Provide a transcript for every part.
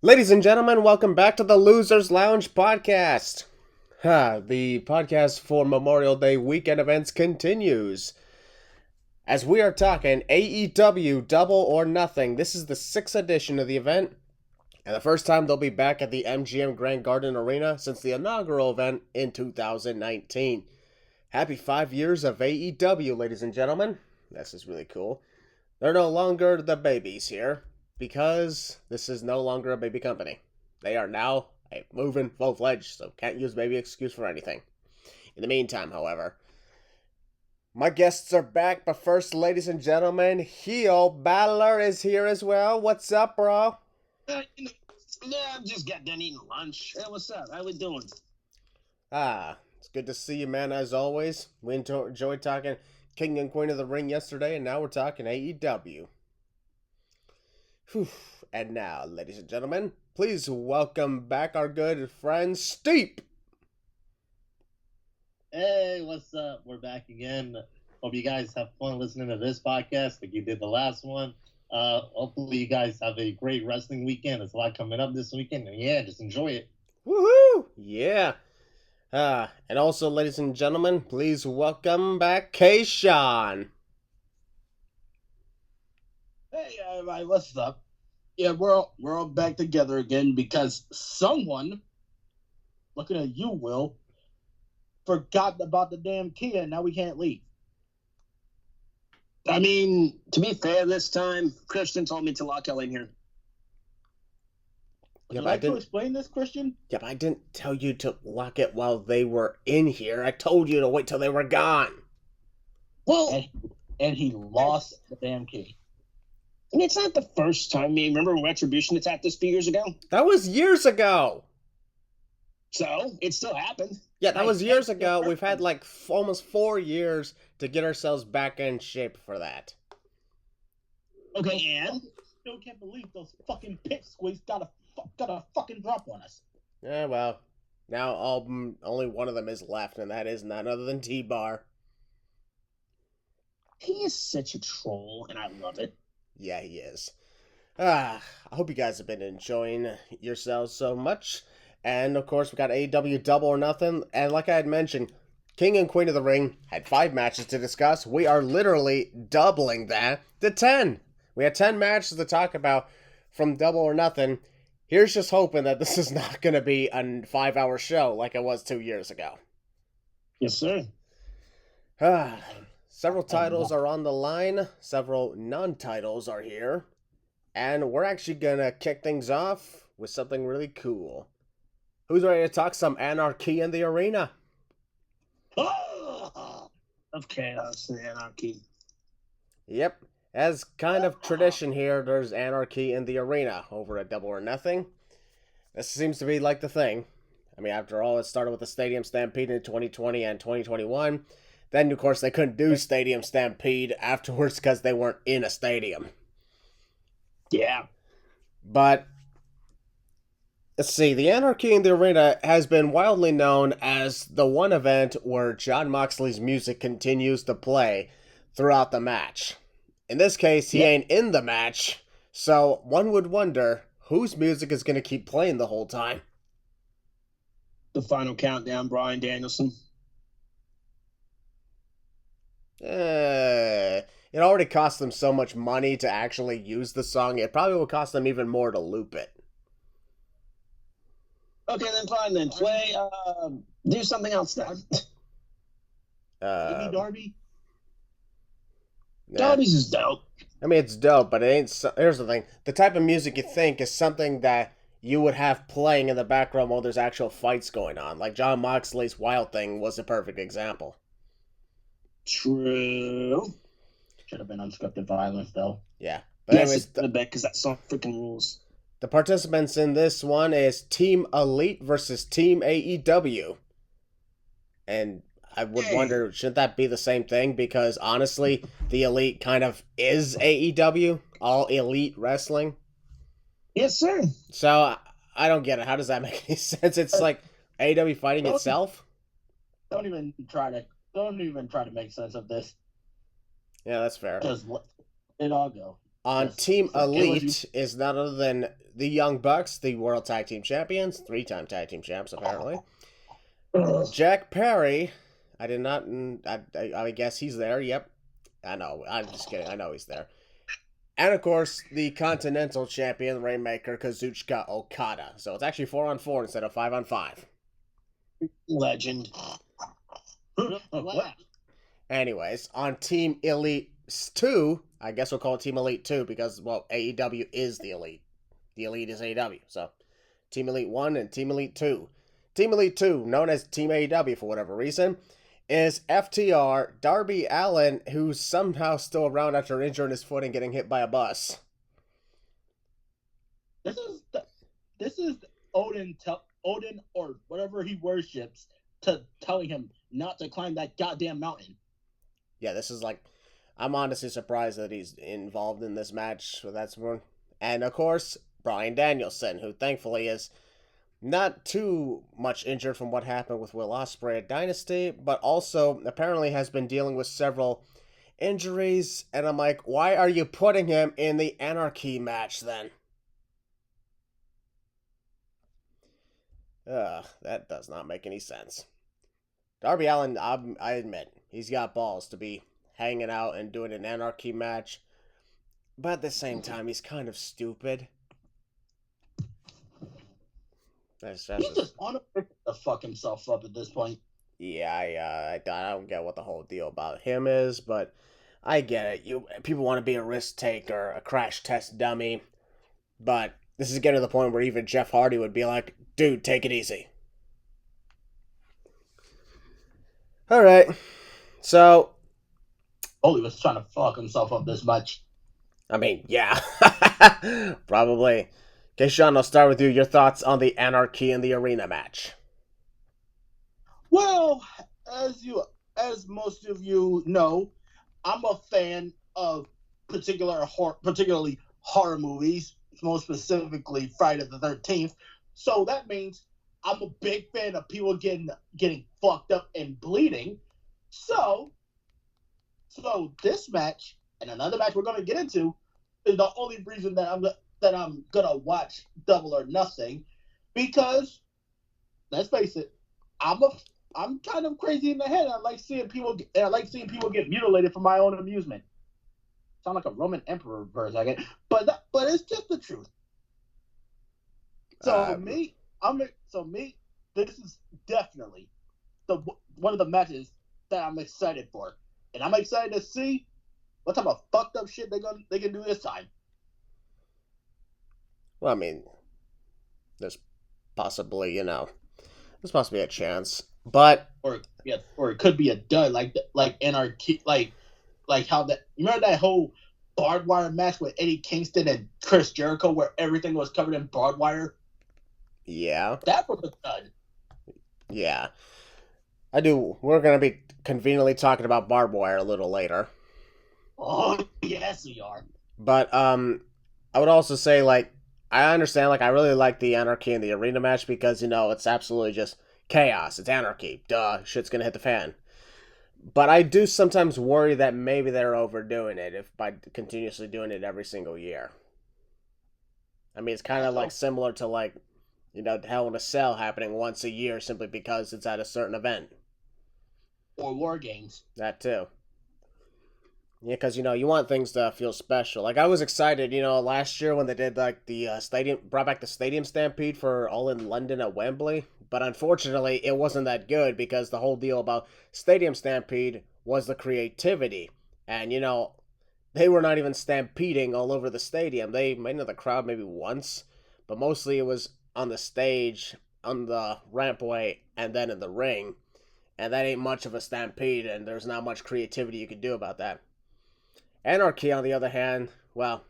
Ladies and gentlemen, welcome back to the Losers Lounge podcast. The podcast for Memorial Day weekend events continues. As we are talking AEW Double or Nothing, this is the 6th edition of the event, and the first time they'll be back at the MGM Grand Garden Arena since the inaugural event in 2019. Happy 5 years of AEW, ladies and gentlemen. This is really cool. They're no longer the babies here, because this is no longer a baby company. They are now a moving full-fledged, so can't use baby excuse for anything. In the meantime, however, my guests are back, but first, ladies and gentlemen, Heel Battler is here as well. What's up, bro? Yeah, I'm just got done eating lunch. Hey, what's up? How we doing? It's good to see you, man, as always. We enjoyed talking King and Queen of the Ring yesterday, and now we're talking AEW. Whew. And now, ladies and gentlemen, please welcome back our good friend, Steep. Hey, what's up? We're back again. Hope you guys have fun listening to this podcast like you did the last one. Hopefully you guys have a great wrestling weekend. There's a lot coming up this weekend, and yeah, just enjoy it. Woohoo! Yeah. And also, ladies and gentlemen, please welcome back K-Sean. Hey, everybody, what's up? Yeah, we're all back together again because someone, looking at you, Will, forgot about the damn key and now we can't leave. I mean, to be fair, this time Christian told me to lock y'all in here. Would you like to explain this, Christian? Yeah, but I didn't tell you to lock it while they were in here. I told you to wait till they were gone. Well, and he lost the damn key. I mean, it's not the first time. I mean, remember when Retribution attacked us a few years ago? That was years ago. So, it still happened. Yeah, that was years ago. We've had like almost 4 years to get ourselves back in shape for that. Okay, and? Still can't believe those fucking pipsqueaks got a fucking drop on us. Yeah, well, now only one of them is left, and that is none other than T-Bar. He is such a troll, and I love it. Yeah, he is. I hope you guys have been enjoying yourselves so much. And, of course, we got AEW Double or Nothing. And like I had mentioned, King and Queen of the Ring had 5 matches to discuss. We are literally doubling that to 10. We had 10 matches to talk about from Double or Nothing. Here's just hoping that this is not going to be a 5-hour show like it was 2 years ago. Yes, sir. Several titles are on the line. Several non-titles are here. And we're actually going to kick things off with something really cool. Who's ready to talk some Anarchy in the Arena? Of chaos and anarchy. Yep. As kind of tradition here, there's Anarchy in the Arena over at Double or Nothing. This seems to be like the thing. I mean, after all, it started with the Stadium Stampede in 2020 and 2021. Then, of course, they couldn't do Stadium Stampede afterwards because they weren't in a stadium. Yeah. But, let's see, the Anarchy in the Arena has been wildly known as the one event where Jon Moxley's music continues to play throughout the match. In this case, he ain't in the match, so one would wonder whose music is going to keep playing the whole time. The Final Countdown, Bryan Danielson. It already cost them so much money to actually use the song, it probably will cost them even more to loop it. Okay, then fine, then. Play, do something else then. Maybe Darby? Nah. Darby's is dope. I mean, it's dope, but it ain't. Here's the thing: the type of music you think is something that you would have playing in the background while there's actual fights going on. Like Jon Moxley's Wild Thing was a perfect example. True. Should have been unscripted violence, though. Yeah, but Yes, anyways, it's a bet because that song freaking rules. the participants in this one is Team Elite versus Team AEW, and I would wonder, shouldn't that be the same thing? Because honestly, the Elite kind of is AEW, all elite wrestling. Yes, sir. So I don't get it. How does that make any sense? It's like AEW fighting itself. Don't even try to make sense of this. Yeah, that's fair. Just let it all go. On Yes. Team So Elite is none other than the Young Bucks, the World Tag Team Champions, 3-time Tag Team Champs, apparently. Jack Perry, I did not, I guess he's there, yep. I know, I'm just kidding, I know he's there. And, of course, the Continental Champion, Rainmaker Kazuchika Okada. So it's actually 4-on-4 instead of 5-on-5. Legend. What? Anyways, on Team Elite 2, I guess we'll call it Team Elite 2 because, well, AEW is the Elite. The Elite is AEW. So, Team Elite 1 and Team Elite 2. Team Elite 2, known as Team AEW for whatever reason, is FTR, Darby Allin, who's somehow still around after injuring his foot and getting hit by a bus. This is Odin or whatever he worships telling him not to climb that goddamn mountain. Yeah, this is like, I'm honestly surprised that he's involved in this match. So that's one. And of course, Bryan Danielson, who thankfully is not too much injured from what happened with Will Ospreay at Dynasty, but also apparently has been dealing with several injuries. And I'm like, why are you putting him in the Anarchy match then? That does not make any sense. Darby Allin, I admit, he's got balls to be hanging out and doing an Anarchy match. But at the same time, he's kind of stupid. He's just on to fuck himself up at this point. Yeah, I don't get what the whole deal about him is, but I get it. People want to be a risk taker, a crash test dummy, but this is getting to the point where even Jeff Hardy would be like, dude, take it easy. All right, so... Oh, he was trying to fuck himself up this much. I mean, yeah, probably. Okay, Sean, I'll start with you. Your thoughts on the Anarchy in the Arena match? Well, as most of you know, I'm a fan of particularly horror movies, most specifically Friday the 13th. So that means I'm a big fan of people getting fucked up and bleeding. So this match and another match we're going to get into is the only reason that I'm gonna watch Double or Nothing, because let's face it, I'm kind of crazy in the head. I like seeing people get mutilated for my own amusement. Sound like a Roman emperor for a second, but it's just the truth. So this is definitely one of the matches that I'm excited for, and I'm excited to see what type of fucked up shit they can do this time. Well, I mean, there's possibly a chance, but or it could be a dud, like Anarchy, like how remember that whole barbed wire match with Eddie Kingston and Chris Jericho where everything was covered in barbed wire? Yeah, that was a dud. Yeah, I do. We're gonna be conveniently talking about barbed wire a little later. Oh yes, we are. But I would also say, like, I understand, like, I really like the Anarchy in the Arena match because, it's absolutely just chaos. It's anarchy. Duh, shit's gonna hit the fan. But I do sometimes worry that maybe they're overdoing it by continuously doing it every single year. I mean, it's kind of like similar to, like, Hell in a Cell happening once a year simply because it's at a certain event. Or War Games. That too. Yeah, because, you want things to feel special. Like, I was excited, last year when they did, like, brought back the Stadium Stampede for All in London at Wembley. But unfortunately, it wasn't that good because the whole deal about Stadium Stampede was the creativity. And, they were not even stampeding all over the stadium. They made into the crowd maybe once, but mostly it was on the stage, on the rampway, and then in the ring. And that ain't much of a stampede, and there's not much creativity you can do about that. Anarchy, on the other hand, well,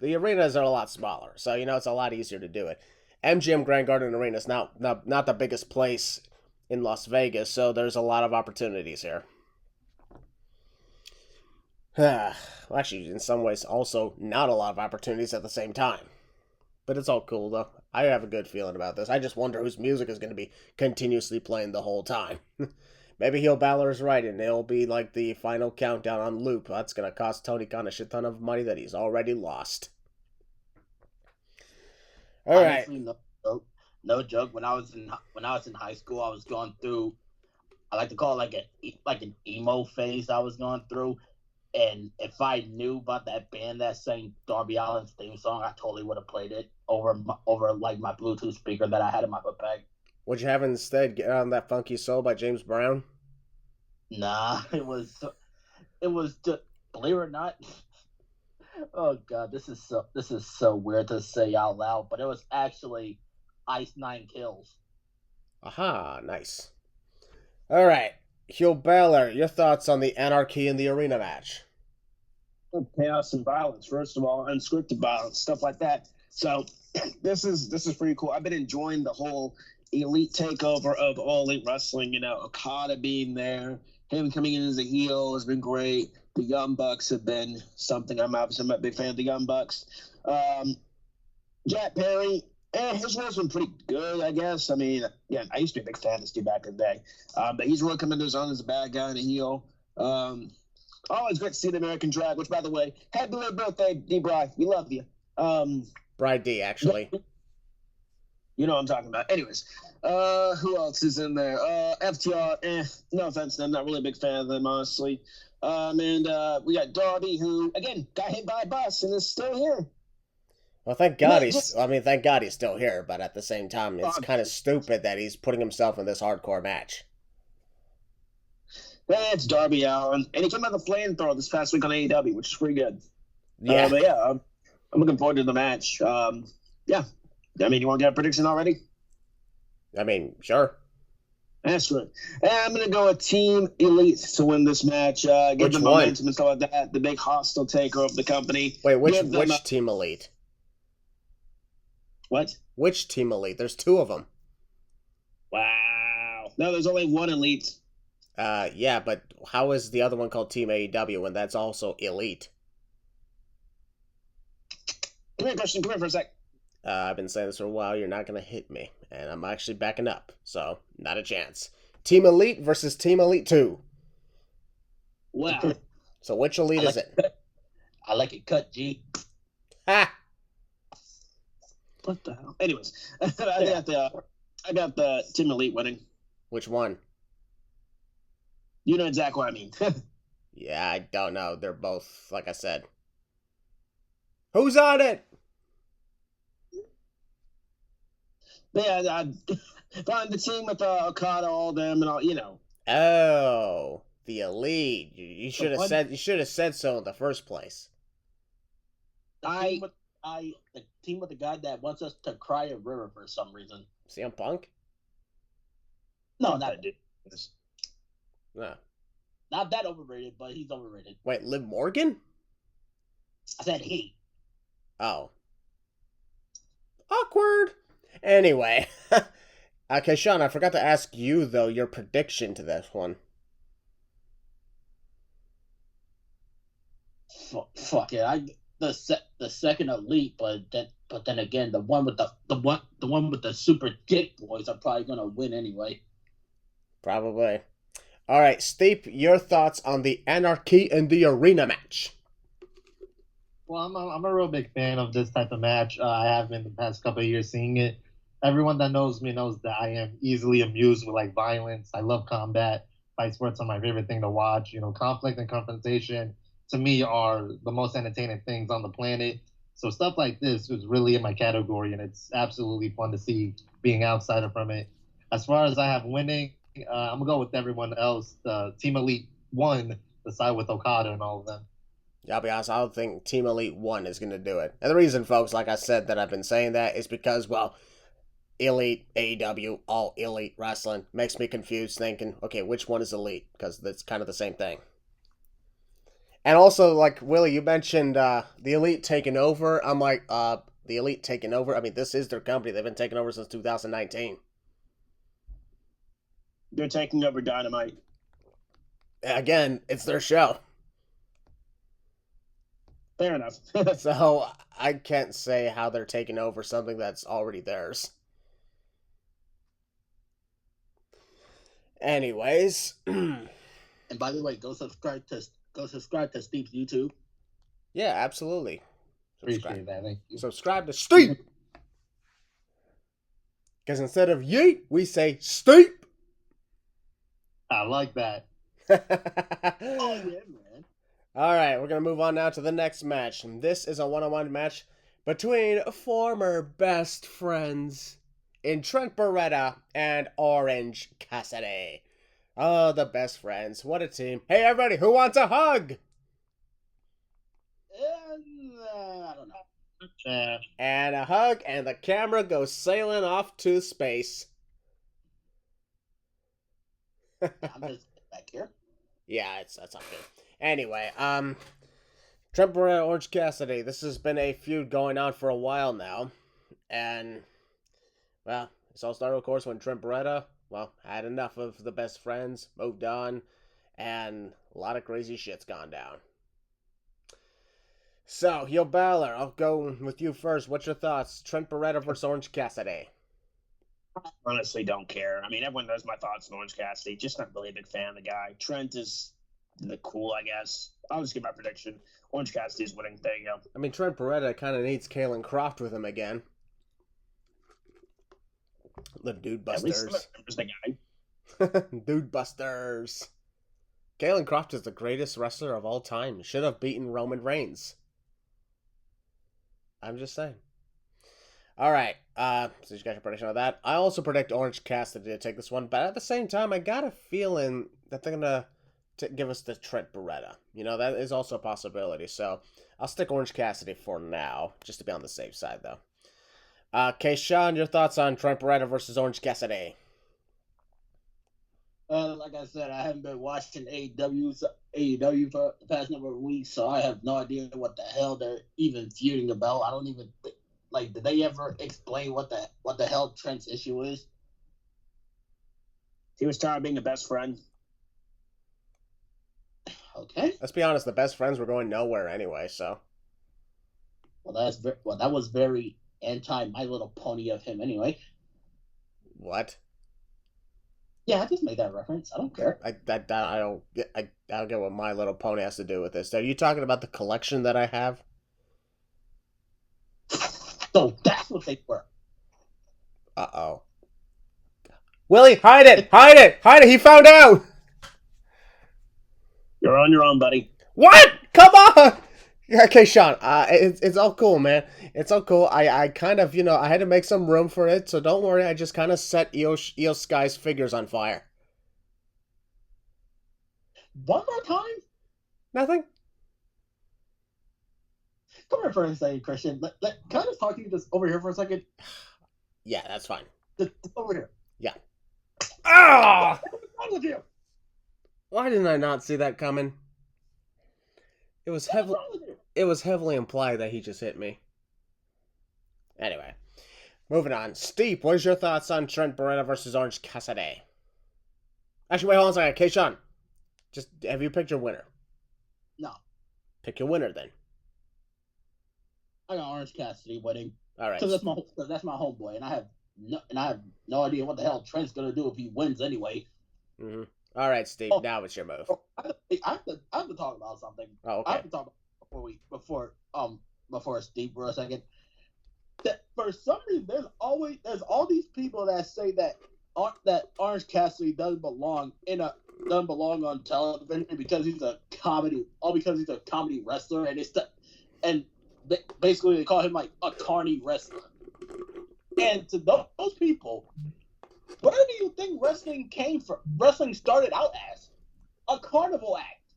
the arenas are a lot smaller, so, it's a lot easier to do it. MGM Grand Garden Arena is not the biggest place in Las Vegas, so there's a lot of opportunities here. Well, actually, in some ways, also not a lot of opportunities at the same time. But it's all cool, though. I have a good feeling about this. I just wonder whose music is going to be continuously playing the whole time. Maybe Heel Balor is right, and it'll be like the final countdown on loop. That's going to cost Tony Khan a shit ton of money that he's already lost. All right. Honestly, no joke. No joke. When I was in high school, I was going through. I like to call it like an emo phase I was going through. And if I knew about that band that sang Darby Allin's theme song, I totally would have played it over like my Bluetooth speaker that I had in my book bag. Would you have instead Get On That Funky Soul by James Brown? Nah, it was just, believe it or not. Oh god, this is so weird to say out loud, but it was actually Ice Nine Kills. Aha, nice. All right, Hugh Balor, your thoughts on the Anarchy in the Arena match? Chaos and violence, first of all, unscripted violence, stuff like that. So this is pretty cool. I've been enjoying the whole elite takeover of All Elite Wrestling. You know, Okada being there, him coming in as a heel has been great. The Young Bucks have been something. I'm a big fan of the Young Bucks. Jack Perry, his role's been pretty good, I guess. I mean, yeah, I used to be a big fan of this dude back in the day. But he's really coming to his own as a bad guy and a heel. Always great to see the American Drag, which, by the way, happy late birthday, D-Bry. We love you. Bride D, actually. You know what I'm talking about. Anyways, who else is in there? FTR, no offense to them, not really a big fan of them, honestly. And we got Darby, who, again, got hit by a bus and is still here. Well, thank God thank God he's still here, but at the same time, it's kind of stupid that he's putting himself in this hardcore match. That's Darby Allin, and he came out the flamethrower this past week on AEW, which is pretty good. Yeah. But yeah, I'm looking forward to the match. Yeah. I mean, you want to get a prediction already? I mean, sure. That's good. And I'm going to go with Team Elite to win this match. Give them momentum and stuff like that. The big hostile takeover of the company. Wait, which Team Elite? What? Which Team Elite? There's two of them. Wow. No, there's only one Elite. Yeah, but how is the other one called Team AEW when that's also Elite? Come here, Christian. Come here for a sec. I've been saying this for a while. You're not going to hit me. And I'm actually backing up. So, not a chance. Team Elite versus Team Elite 2. Wow. So, which Elite is it? I like it cut, G. Ha! What the hell? Anyways, I got the Team Elite winning. Which one? You know exactly what I mean. Yeah, I don't know. They're both, like I said. Who's on it? Yeah, find the team with Okada, all them, and all, you know. Oh, the Elite. You should have said so in the first place. The team with the guy that wants us to cry a river for some reason. CM Punk? No, not a dude. No. Not that overrated, but he's overrated. Wait, Liv Morgan? I said he. Oh. Awkward. Anyway. Okay, Sean, I forgot to ask you, though, your prediction to this one. Fuck it. The second Elite, but then again, the one with the super dick boys are probably gonna win anyway. Probably. All right, Steve, your thoughts on the Anarchy in the Arena match? Well, I'm a real big fan of this type of match. I have been the past couple of years seeing it. Everyone that knows me knows that I am easily amused with like violence. I love combat. Fight sports are my favorite thing to watch. You know, conflict and confrontation to me are the most entertaining things on the planet. So stuff like this is really in my category, and it's absolutely fun to see being outsider from it. As far as I have winning, I'm gonna go with everyone else. Team Elite 1, the side with Okada and all of them. Yeah, I'll be honest, I don't think Team Elite 1 is going to do it. And the reason, folks, like I said, that I've been saying that is because, well, Elite, AEW, all Elite Wrestling makes me confused thinking, okay, which one is Elite? Because that's kind of the same thing. And also, like, Willie, you mentioned the Elite taking over. I'm like, the Elite taking over? I mean, this is their company. They've been taking over since 2019. They're taking over Dynamite. Again, it's their show. Fair enough. So, I can't say how they're taking over something that's already theirs. Anyways. And by the way, go subscribe to Steve's YouTube. Yeah, absolutely. Appreciate that. Thank you. Subscribe to Steve! Because instead of yeet, we say steep. I like that. Oh yeah, man. All right, we're going to move on now to the next match. This is a one-on-one match between former best friends in Trent Beretta and Orange Cassidy. Oh, the best friends. What a team. Hey, everybody, who wants a hug? I don't know. And a hug, and the camera goes sailing off to space. I'm just back here. Yeah, that's not good. Anyway, Trent Beretta, Orange Cassidy. This has been a feud going on for a while now. And, well, this all started, of course, when Trent Beretta, well, had enough of the best friends, moved on, and a lot of crazy shit's gone down. So, Yo Balor, I'll go with you first. What's your thoughts? Trent Beretta versus Orange Cassidy. Honestly, don't care. I mean, everyone knows my thoughts on Orange Cassidy. Just not really a big fan of the guy. Trent is the cool, I guess. I'll just give my prediction. Orange Cassidy is winning. There you go. I mean, Trent Beretta kind of needs Kalen Croft with him again. The Dude At least Busters. someone remembers the guy. Dude Busters. Kalen Croft is the greatest wrestler of all time. Should have beaten Roman Reigns. I'm just saying. All right. So you got your prediction on that. I also predict Orange Cassidy to take this one, but at the same time, I got a feeling that they're gonna give us the Trent Beretta. You know, that is also a possibility. So I'll stick Orange Cassidy for now, just to be on the safe side, though. Sean, your thoughts on Trent Beretta versus Orange Cassidy? Like I said, I haven't been watching AEW for the past number of weeks, so I have no idea what the hell they're even feuding about. I don't even did they ever explain what the hell Trent's issue is? He was tired of being a best friend. Okay. Let's be honest, the best friends were going nowhere anyway, so. Well, that was very anti My Little Pony of him anyway. What? Yeah, I just made that reference. I don't care. I don't get what My Little Pony has to do with this. Are you talking about the collection that I have? So that's what they were. Uh-oh. Willie, hide it! Hide it! Hide it! He found out! You're on your own, buddy. What? Come on! Okay, Sean, it's all cool, man. It's all cool. I kind of, I had to make some room for it, so don't worry. I just kind of set Io Sky's figures on fire. One more time? Nothing? Come here for a second, Christian. Can I just talk to you just over here for a second? Yeah, that's fine. Just over here. Yeah. Ah! What's wrong with you? Why didn't I not see that coming? It was heavily implied that he just hit me. Anyway, moving on. Steve, what is your thoughts on Trent Beretta versus Orange Cassidy? Actually, wait, hold on a second. Okay, Sean, just have you picked your winner? No. Pick your winner then. I got Orange Cassidy winning. All right. Because that's my homeboy, and I have no idea what the hell Trent's gonna do if he wins anyway. Mm-hmm. All right, Steve. Now it's your move. I have to talk about something. Oh, okay. I have to talk about before Steve for a second. That for some reason there's all these people that say that Orange Cassidy doesn't belong on television because he's a comedy wrestler, and basically they call him like a carny wrestler. And to those people, where do you think wrestling came from? Wrestling started out as a carnival act.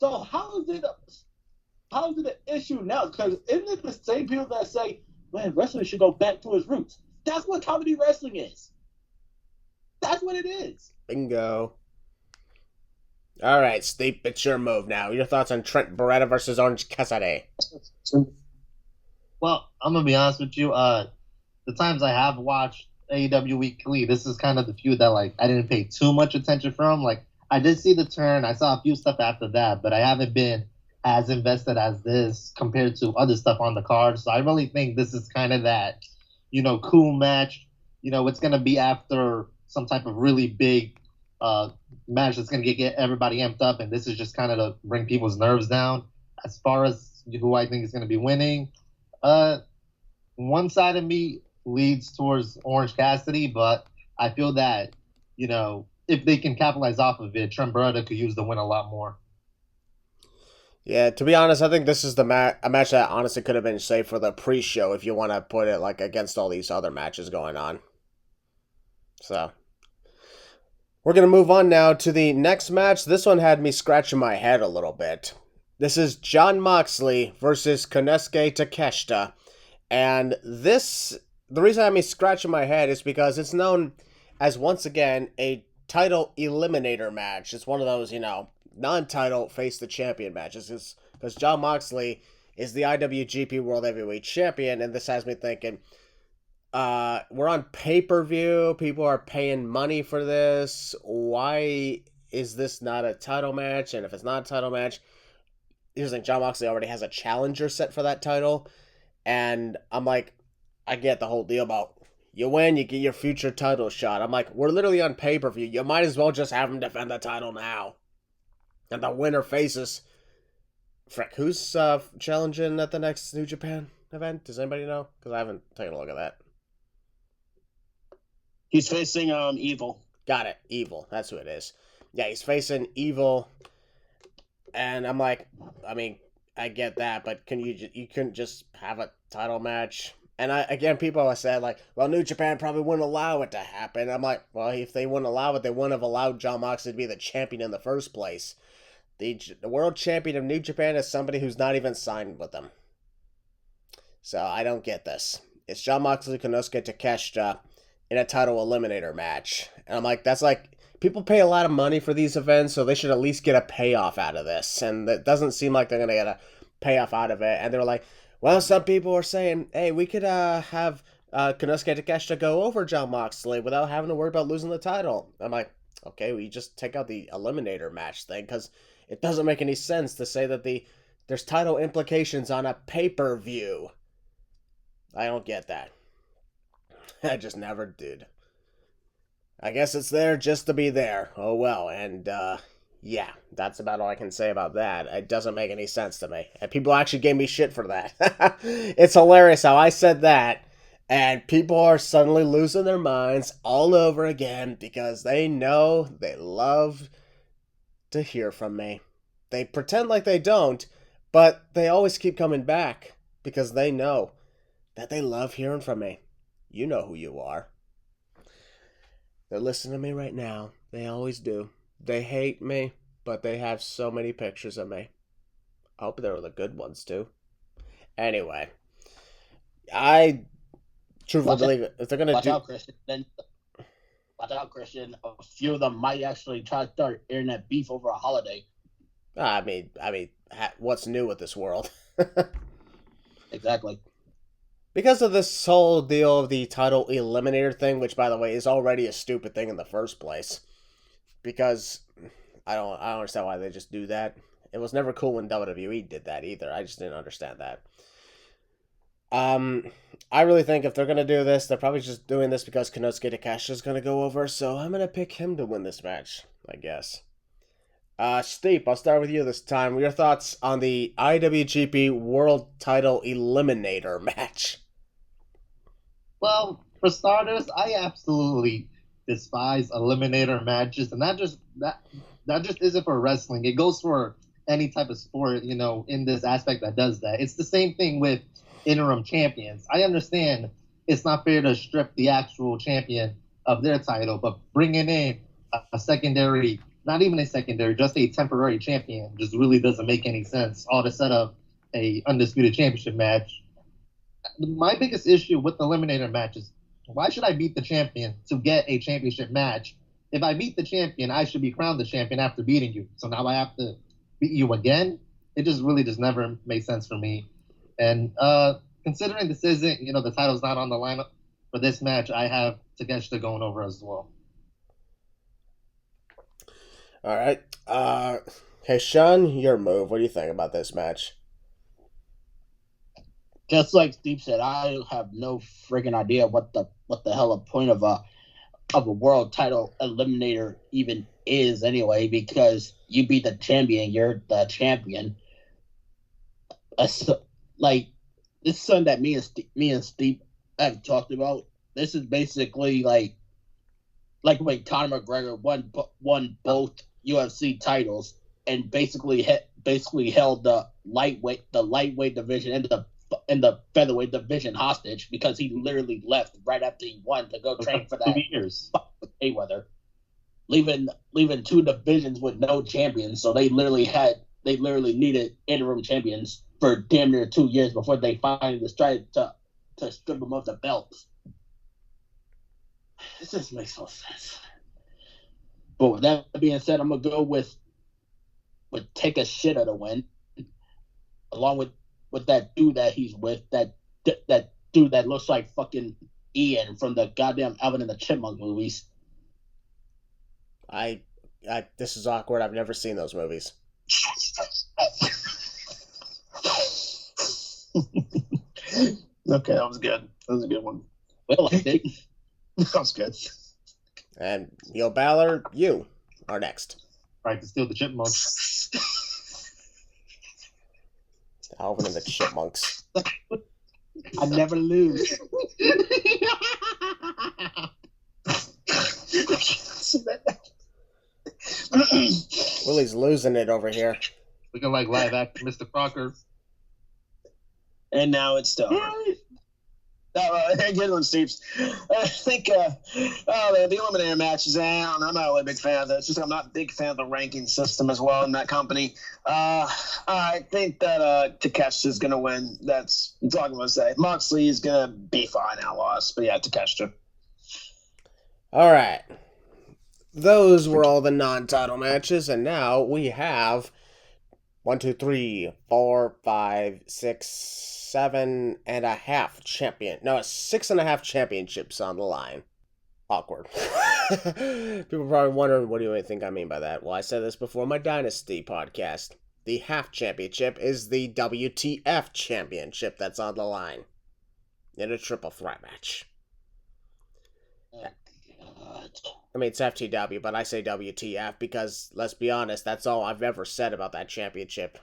So how is it an issue now? Because isn't it the same people that say, man, wrestling should go back to its roots? That's what comedy wrestling is. That's what it is. Bingo. All right, Steve, it's your move now. Your thoughts on Trent Beretta versus Orange Cassidy? Well, I'm gonna be honest with you. The times I have watched AEW Weekly, this is kind of the feud that I didn't pay too much attention from. I did see the turn, I saw a few stuff after that, but I haven't been as invested as this compared to other stuff on the card. So I really think this is kind of that, cool match. It's gonna be after some type of really big match that's gonna get everybody amped up, and this is just kind of to bring people's nerves down. As far as who I think is gonna be winning, one side of me leads towards Orange Cassidy, but I feel that, if they can capitalize off of it, Trent Beretta could use the win a lot more. Yeah, to be honest, I think this is a match that honestly could have been saved for the pre-show if you want to put it like against all these other matches going on. So, we're going to move on now to the next match. This one had me scratching my head a little bit. This is Jon Moxley versus Konosuke Takeshita. And the reason I had me scratching my head is because it's known as, once again, a title eliminator match. It's one of those, non-title face the champion matches, because Jon Moxley is the IWGP World Heavyweight Champion, and this has me thinking, we're on pay-per-view, people are paying money for this, why is this not a title match? And if it's not a title match, here's the thing, Jon Moxley already has a challenger set for that title, and I'm like, I get the whole deal about you win, you get your future title shot. I'm like, we're literally on pay-per-view, you might as well just have him defend the title now. And the winner faces... Frick, who's challenging at the next New Japan event? Does anybody know? Because I haven't taken a look at that. He's facing Evil. Got it. Evil. That's who it is. Yeah, he's facing Evil. And I'm like, I mean, I get that, but you couldn't just have a title match? And people have said, like, well, New Japan probably wouldn't allow it to happen. I'm like, well, if they wouldn't allow it, they wouldn't have allowed Jon Moxley to be the champion in the first place. The world champion of New Japan is somebody who's not even signed with them. So I don't get this. It's Jon Moxley, Konosuke Takeshita in a title eliminator match. And I'm like, that's like, people pay a lot of money for these events, so they should at least get a payoff out of this. And it doesn't seem like they're going to get a payoff out of it. And they're like, well, some people are saying, hey, we could have Konosuke Takeshita go over Jon Moxley without having to worry about losing the title. I'm like, okay, well, you just take out the eliminator match thing, because it doesn't make any sense to say that there's title implications on a pay-per-view. I don't get that. I just never did. I guess it's there just to be there. Oh well, and yeah, that's about all I can say about that. It doesn't make any sense to me. And people actually gave me shit for that. It's hilarious how I said that, and people are suddenly losing their minds all over again because they know they love to hear from me. They pretend like they don't, but they always keep coming back because they know that they love hearing from me. You know who you are. They're listening to me right now. They always do. They hate me, but they have so many pictures of me. I hope they're the good ones too. Anyway, I truthfully believe if they're gonna watch out, Christian. Watch out, Christian. A few of them might actually try to start internet beef over a holiday. I mean, what's new with this world? Exactly. Because of this whole deal of the title eliminator thing, which, by the way, is already a stupid thing in the first place. Because I don't understand why they just do that. It was never cool when WWE did that either. I just didn't understand that. I really think if they're going to do this, they're probably just doing this because Konosuke Takeshita is going to go over, so I'm going to pick him to win this match, I guess. Steve, I'll start with you this time. Your thoughts on the IWGP World Title Eliminator match? Well, for starters, I absolutely despise eliminator matches, and that just isn't for wrestling. It goes for any type of sport, in this aspect that does that. It's the same thing with interim champions. I understand it's not fair to strip the actual champion of their title, but bringing in a secondary, not even a secondary, just a temporary champion just really doesn't make any sense, all to set up a undisputed championship match. My biggest issue with the eliminator matches, why should I beat the champion to get a championship match? If I beat the champion, I should be crowned the champion after beating you. So now I have to beat you again? It just really just never made sense for me. And considering this isn't, the title's not on the lineup for this match, I have Takeshita going over as well. All right. Hey, Sean, your move. What do you think about this match? Just like Steve said, I have no freaking idea what the hell a point of a world title eliminator even is anyway, because you beat the champion, you're the champion. Like, this is something that me and Steve I've talked about. This is basically like when Conor McGregor won both UFC titles and basically held the lightweight division and the featherweight division hostage because he literally left right after he won to go train for that 2 years. Mayweather, leaving two divisions with no champions. So they literally needed interim champions for damn near 2 years before they finally decided to strip them of the belts. This just makes no sense. But with that being said, I'm gonna go with Takeshita to win, along with that dude that he's with, that dude that looks like fucking Ian from the goddamn Alvin and the Chipmunk movies. This is awkward. I've never seen those movies. Okay, that was good. That was a good one. Well, I think That was good. And Neil Balor, you are next. Right, to steal the chipmunks. Alvin and the Chipmunks. I never lose. Willie's losing it over here. Looking like live action Mr. Crocker. And now it's done. Good one, Steve. I think the Eliminator matches, I'm not really a big fan of that. It's just I'm not a big fan of the ranking system as well in that company. I think that Takeshita is going to win. That's all I'm going to say. Moxley is going to be fine at loss, but yeah, Takeshita. All right. Those were all the non-title matches, and now we have 1, 2, 3, 4, 5, 6, 7.5 champion. No, 6.5 championships on the line. Awkward. People probably wondering, what do you think I mean by that? Well, I said this before my Dynasty podcast. The half championship is the WTF championship that's on the line in a triple threat match. Oh, God. I mean, it's FTW, but I say WTF because, let's be honest, that's all I've ever said about that championship.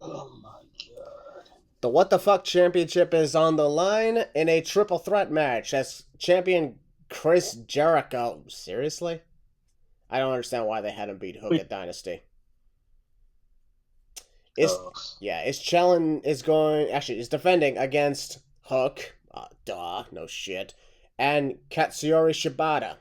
Oh, my God. The What the Fuck Championship is on the line in a triple threat match as champion Chris Jericho. Seriously? I don't understand why they had him beat Hook at Dynasty. Is defending against Hook. No shit. And Katsuyori Shibata.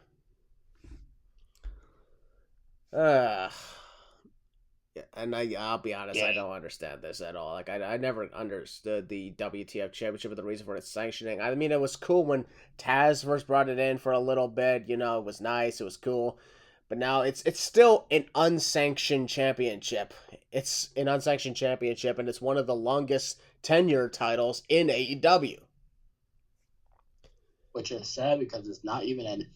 And I'll be honest, I don't understand this at all. Like, I never understood the WTF Championship and the reason for its sanctioning. I mean, it was cool when Taz first brought it in for a little bit. You know, it was nice, it was cool. But now it's still an unsanctioned championship. It's an unsanctioned championship, and it's one of the longest tenure titles in AEW. Which is sad because it's not even an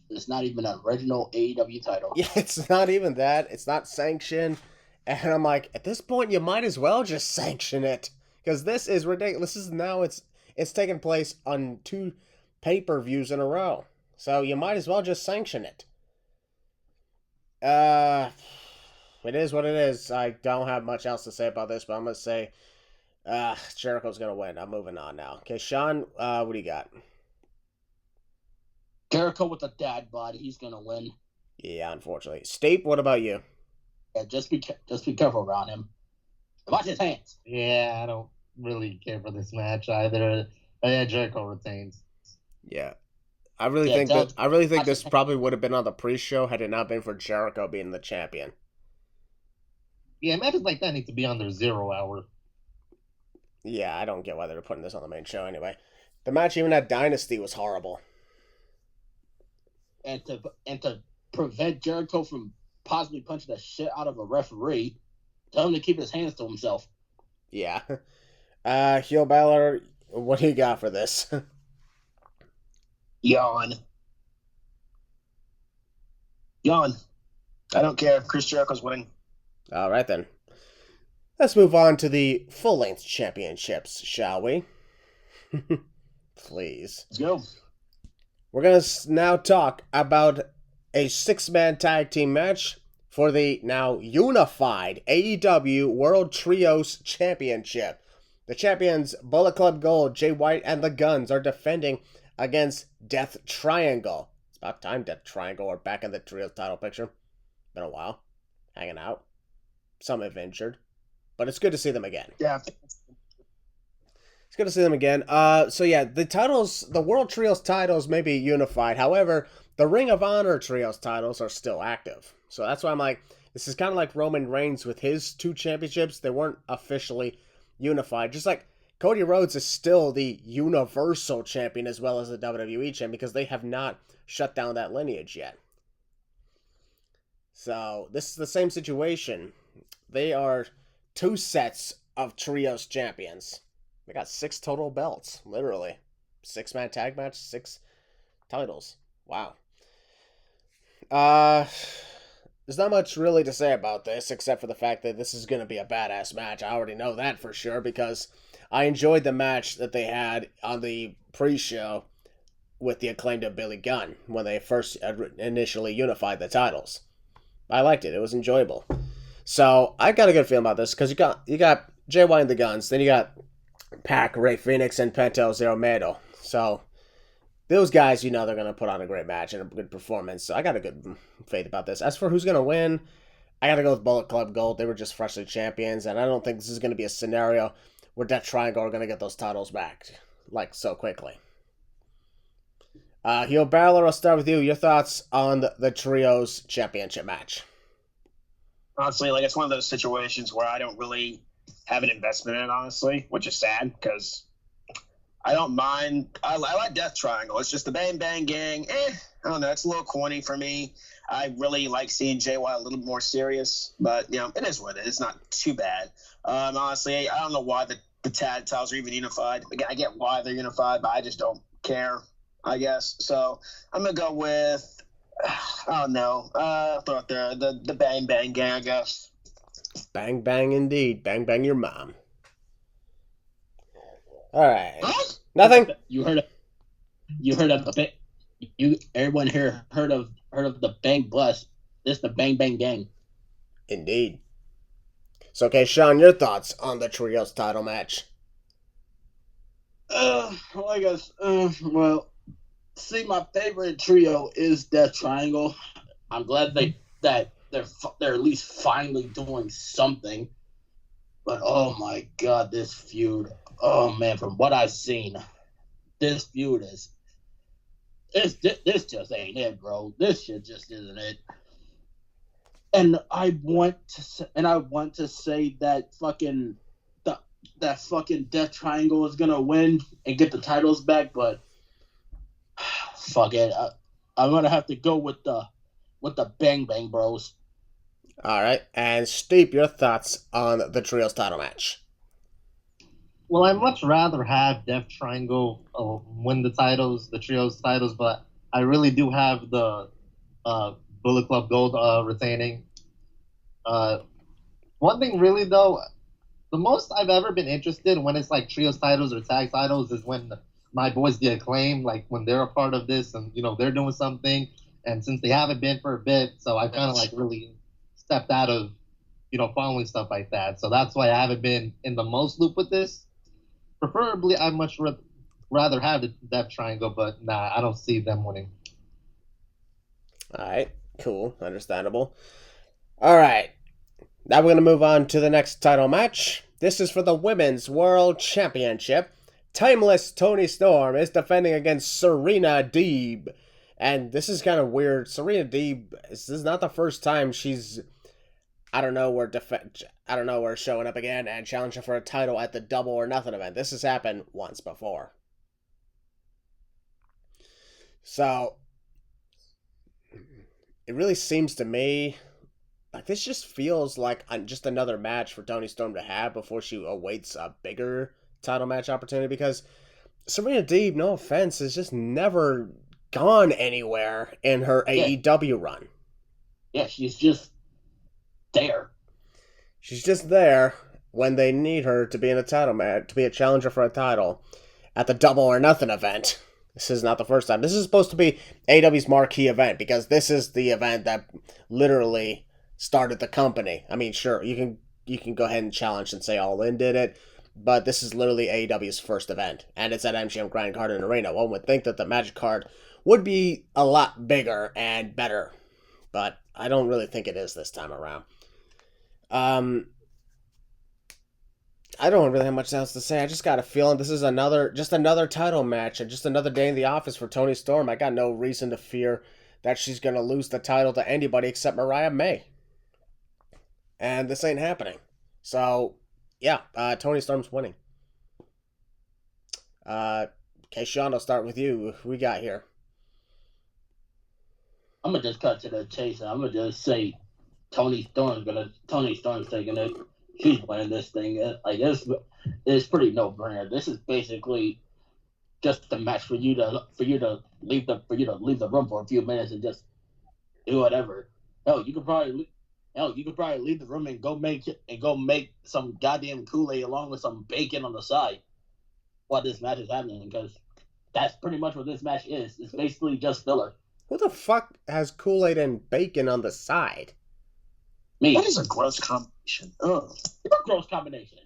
original AEW title. Yeah, it's not even that. It's not sanctioned. And I'm like, at this point, you might as well just sanction it. Because this is ridiculous. It's taking place on 2 pay-per-views in a row. So you might as well just sanction it. It is what it is. I don't have much else to say about this, but I'm going to say Jericho's going to win. I'm moving on now. Okay, Sean, what do you got? Jericho with a dad body, he's going to win. Yeah, unfortunately. Steep, what about you? Yeah, just be careful around him. Watch his hands. Yeah, I don't really care for this match either. But yeah, Jericho retains. Yeah. I really think this probably would have been on the pre-show had it not been for Jericho being the champion. Yeah, matches like that need to be on their 0 hour. Yeah, I don't get why they're putting this on the main show anyway. The match even at Dynasty was horrible. And to prevent Jericho from possibly punching the shit out of a referee, tell him to keep his hands to himself. Yeah. Heel Balor, what do you got for this? Yawn. I don't care. Chris Jericho's winning. All right, then. Let's move on to the full-length championships, shall we? Please. Let's go. We're going to now talk about a 6-man tag team match for the now unified AEW World Trios Championship. The champions, Bullet Club Gold, Jay White, and the Guns are defending against Death Triangle. It's about time Death Triangle are back in the trios title picture. Been a while. Hanging out. Some have injured. But it's good to see them again. Yeah. It's good to see them again. So yeah, the World Trios titles may be unified. However, the Ring of Honor Trios titles are still active. So that's why I'm like, this is kind of like Roman Reigns with his 2 championships. They weren't officially unified. Just like Cody Rhodes is still the Universal Champion as well as the WWE Champion because they have not shut down that lineage yet. So this is the same situation. They are 2 sets of Trios champions. They got 6 total belts, literally. 6-man tag match, 6 titles. Wow. There's not much really to say about this, except for the fact that this is going to be a badass match. I already know that for sure, because I enjoyed the match that they had on the pre-show with the Acclaimed of Billy Gunn, when they first initially unified the titles. I liked it. It was enjoyable. So, I got a good feeling about this, because you got Jay White and the Guns, then you got Pac, Ray Phoenix, and Pentel Zero Miedo. So, those guys, they're going to put on a great match and a good performance. So, I got a good faith about this. As for who's going to win, I got to go with Bullet Club Gold. They were just freshly champions, and I don't think this is going to be a scenario where Death Triangle are going to get those titles back, so quickly. Heel Balor, I'll start with you. Your thoughts on the Trios Championship match? Honestly, it's one of those situations where I don't really have an investment in it, honestly, which is sad because I don't mind. I like Death Triangle. It's just the Bang Bang Gang. I don't know. It's a little corny for me. I really like seeing Jay White a little more serious, but, it is what it is. It's not too bad. Honestly, I don't know why the tag titles are even unified. Again, I get why they're unified, but I just don't care, I guess. So I'm going to go with, I don't know, throw out there the Bang Bang Gang, I guess. Bang Bang indeed. Bang Bang your mom. All right. Huh? Nothing? You heard of the everyone here heard of the Bang Bus. This the Bang Bang Gang. Indeed. So, okay, Sean, your thoughts on the Trios title match? See, my favorite trio is Death Triangle. I'm glad they're at least finally doing something. But oh my god, this feud! Oh man, from what I've seen, this feud this just ain't it, bro. This shit just isn't it. And I want to say that fucking Death Triangle is gonna win and get the titles back, but fuck it, I'm gonna have to go with the Bang Bang Bros. All right, and Steve, your thoughts on the Trios title match? Well, I'd much rather have Death Triangle win the Trios titles, but I really do have the Bullet Club Gold retaining. One thing really, though, the most I've ever been interested when it's like Trios titles or tag titles is when my boys, The Acclaim, when they're a part of this and, they're doing something. And since they haven't been for a bit, so I kind of really stepped out of, following stuff like that. So that's why I haven't been in the most loop with this. Preferably, I'd much rather have the Death Triangle, but nah, I don't see them winning. All right, cool, understandable. All right, now we're going to move on to the next title match. This is for the Women's World Championship. Timeless Toni Storm is defending against Serena Deeb. And this is kind of weird. Serena Deeb, this is not the first time she's showing up again and challenging for a title at the Double or Nothing event. This has happened once before. So, it really seems to me like this just feels like just another match for Toni Storm to have before she awaits a bigger title match opportunity, because Serena Deeb, no offense, has just never gone anywhere in her AEW run. Yeah, she's just there. She's just there when they need her to be in a title match, to be a challenger for a title at the Double or Nothing event. This is not the first time. This is supposed to be AEW's marquee event, because this is the event that literally started the company. I mean, sure, you can go ahead and challenge and say All In did it, but this is literally AEW's first event, and it's at MGM Grand Garden Arena. One would think that the Magic card would be a lot bigger and better, but I don't really think it is this time around. I don't really have much else to say. I just got a feeling this is another title match and just another day in the office for Toni Storm. I got no reason to fear that she's going to lose the title to anybody except Mariah May. And this ain't happening. So, yeah, Toni Storm's winning. Keishawn, I'll start with you. Who we got here? I'm gonna just cut to the chase. I'm gonna just say Toni Storm's taking it. She's winning this thing. Like it's pretty no brainer. This is basically just a match for you to leave the room for a few minutes and just do whatever. Hell, you could probably leave the room and go make some goddamn Kool-Aid along with some bacon on the side while this match is happening, because that's pretty much what this match is. It's basically just filler. Who the fuck has Kool-Aid and bacon on the side? Me. That is a gross combination. Oh, It's a gross combination.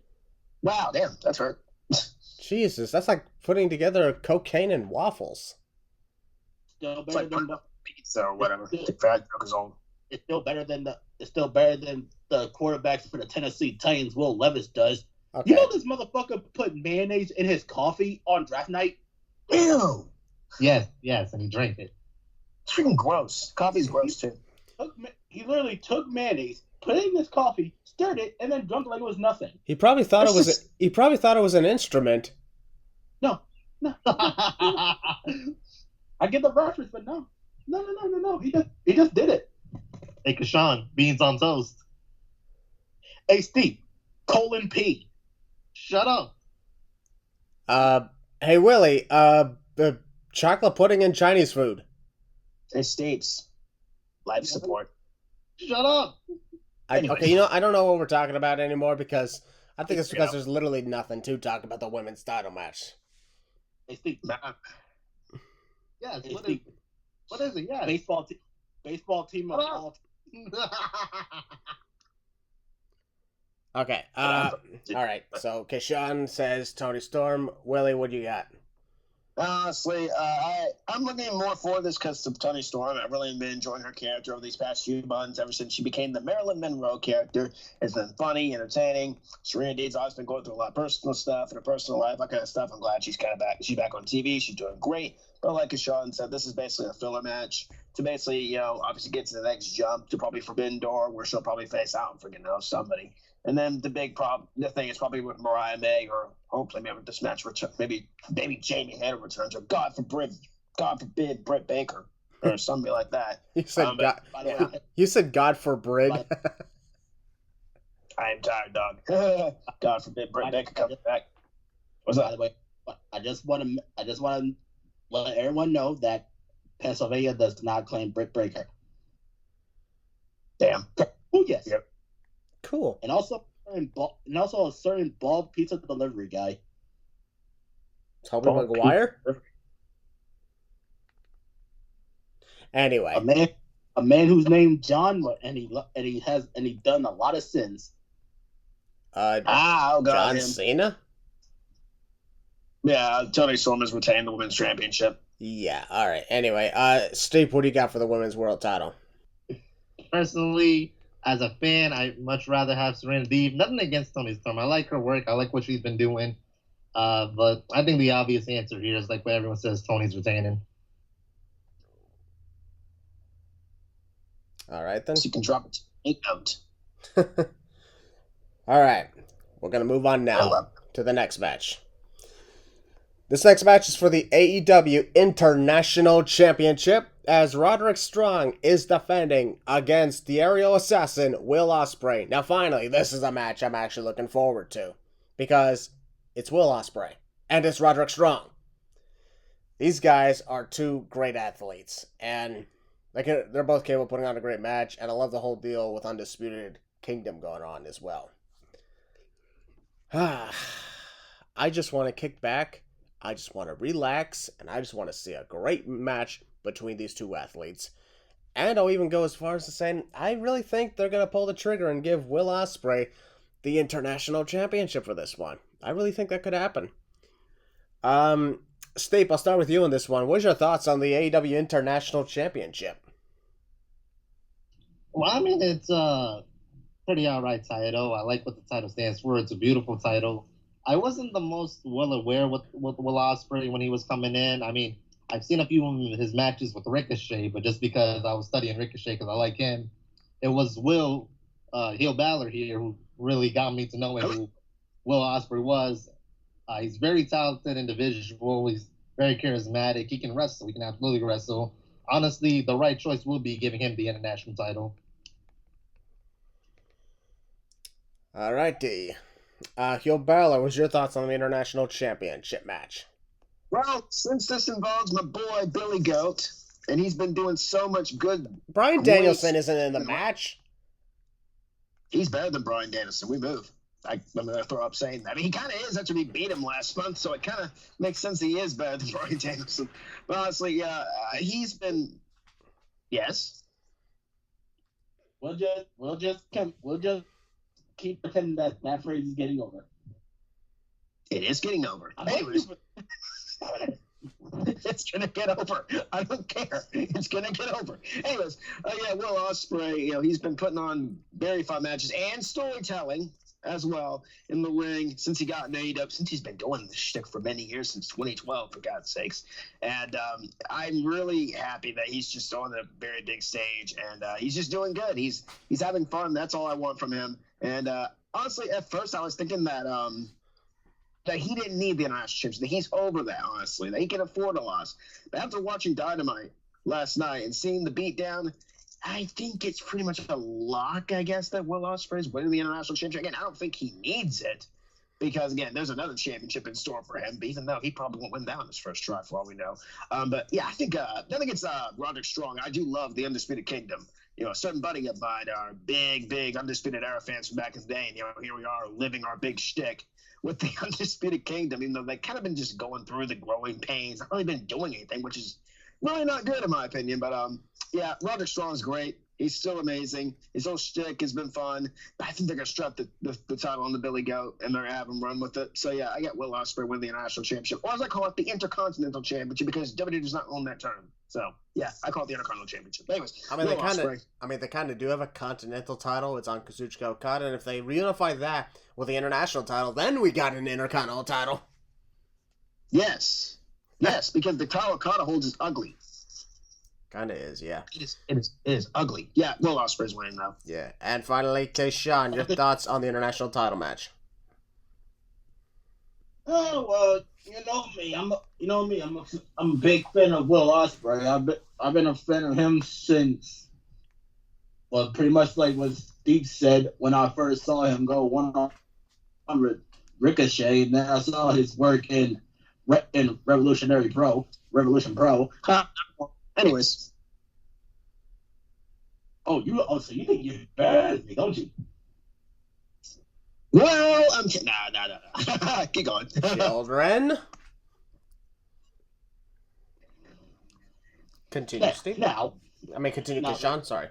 wow, damn, that's hurt. Jesus, that's like putting together cocaine and waffles. Still It's better like than the. pizza or whatever. The fat joke is on. It's still better than the quarterback for the Tennessee Titans, Will Levis, does. Okay. You know this motherfucker put mayonnaise in his coffee on draft night? Ew. Yes, and he drank it. It's freaking gross. Coffee's gross too. He literally took mayonnaise, put it in his coffee, stirred it, and then drank it like it was nothing. He probably thought it was an instrument. No. I get the reference, but no. He just did it. Hey, Kashawn, beans on toast. Hey, Steve, colon P. Shut up. Hey Willie, the chocolate pudding and Chinese food. It states life support. Shut up. Anyways. Okay, I don't know what we're talking about anymore because I think it's because there's literally nothing to talk about the women's title match. Hey, Steve. Yes, Hey, what Steve. is it? Yes. Baseball team of all. Okay, all right. So Keishawn says Toni Storm. Willie, what do you got? Honestly, I'm looking more for this because of Toni Storm. I've really been enjoying her character over these past few months, ever since she became the Marilyn Monroe character. It's been funny, entertaining. Serena Deeb's always been going through a lot of personal stuff in her personal life, that kind of stuff. I'm glad she's kind of back. She's back on TV. She's doing great. But like Sean said, this is basically a filler match to basically, obviously get to the next jump to probably Forbidden Door, where she'll probably face out and freaking know somebody. And then the thing is probably with Mariah May, or hopefully maybe this match return, maybe Jamie Hayter returns, or God forbid Britt Baker, or somebody like that. You said You said God forbid. I am tired, dog. God forbid Britt Baker comes back. What's By that? the way, I just want to let everyone know that Pennsylvania does not claim Britt Baker. Damn. Oh yes. Yep. Cool. And also a certain bald pizza delivery guy. Toby Maguire. Anyway, a man who's named John, and he done a lot of sins. John Cena. Yeah, Toni Storm has retained the women's championship. Yeah. All right. Anyway, Steve, what do you got for the women's world title? Personally, as a fan, I'd much rather have Serena Deeb. Nothing against Toni Storm. I like her work. I like what she's been doing. But I think the obvious answer here is like what everyone says, Toni's retaining. All right, then. So you can drop it. Take note. All right. We're going to move on now to the next match. This next match is for the AEW International Championship, as Roderick Strong is defending against the aerial assassin, Will Ospreay. Now, finally, this is a match I'm actually looking forward to, because it's Will Ospreay, and it's Roderick Strong. These guys are two great athletes, and they're both capable of putting on a great match, and I love the whole deal with Undisputed Kingdom going on as well. I just want to kick back, I just want to relax, and I just want to see a great match between these two athletes. And I'll even go as far as to say, I really think they're going to pull the trigger and give Will Ospreay the International Championship for this one. I really think that could happen. Steve, I'll start with you on this one. What's your thoughts on the AEW International Championship? Well, I mean, it's a pretty alright title. I like what the title stands for. It's a beautiful title. I wasn't the most well aware with Will Ospreay when he was coming in. I mean, I've seen a few of his matches with Ricochet, but just because I was studying Ricochet because I like him, it was Will Balor here who really got me to know who Will Ospreay was. He's very talented individual. He's very charismatic. He can wrestle. He can absolutely wrestle. Honestly, the right choice would be giving him the international title. All righty. Gil Balor, what's your thoughts on the International Championship match? Well, since this involves my boy Billy Goat, and he's been doing so much good. Bryan Danielson isn't in the match. He's better than Bryan Danielson. We move. I'm going to throw up saying that. I mean, he kind of is after we beat him last month, so it kind of makes sense he is better than Bryan Danielson. But honestly, he's been. Yes. We'll just keep pretending that phrase is getting over. It is getting over. Anyways, it's gonna get over. I don't care. It's gonna get over. Anyways, Will Ospreay. He's been putting on very fun matches and storytelling as well in the ring since he got in AEW, since he's been doing this shtick for many years, since 2012, for God's sakes. And I'm really happy that he's just on a very big stage, and he's just doing good. He's having fun. That's all I want from him. And honestly, at first I was thinking that he didn't need the international championship, that he's over that, honestly, that he can afford a loss. But after watching Dynamite last night and seeing the beatdown, I think it's pretty much a lock, I guess, that Will Ospreay is winning the international championship. Again, I don't think he needs it because, again, there's another championship in store for him, even though he probably won't win that on his first try for all we know. But, yeah, I think nothing against Roderick Strong. I do love the Undisputed Kingdom. A certain buddy of mine are big Undisputed Era fans from back in the day, and, here we are living our big shtick with the Undisputed Kingdom, even though they've kind of been just going through the growing pains, not really been doing anything, which is really not good in my opinion. But Roderick Strong's great. He's still amazing. His whole shtick has been fun. But I think they're going to strap the title on the Billy Goat, and they're going to have him run with it. So, I got Will Ospreay win the international championship. Or as I call it, the Intercontinental Championship, because WWE does not own that term. So, I call it the Intercontinental Championship. Anyways, they kind of do have a Continental title. It's on Kazuchika Okada, and if they reunify that with the International title, then we got an Intercontinental title. Yes, because the title Okada holds is ugly. Kind of is, yeah. It is ugly. Yeah, Will Ospreay's winning though. Yeah, and finally, Tayshawn, your thoughts on the International title match? Oh well, I'm a big fan of Will Ospreay. I've been a fan of him since, well, pretty much like what Steve said when I first saw him go 1-on-1 with Ricochet, and then I saw his work in Revolution Pro. Anyways. So you think you're better than me, don't you? Well, I'm kidding. No. Keep going. Children. Continue, Steve. Continue, Tayshawn. Sorry.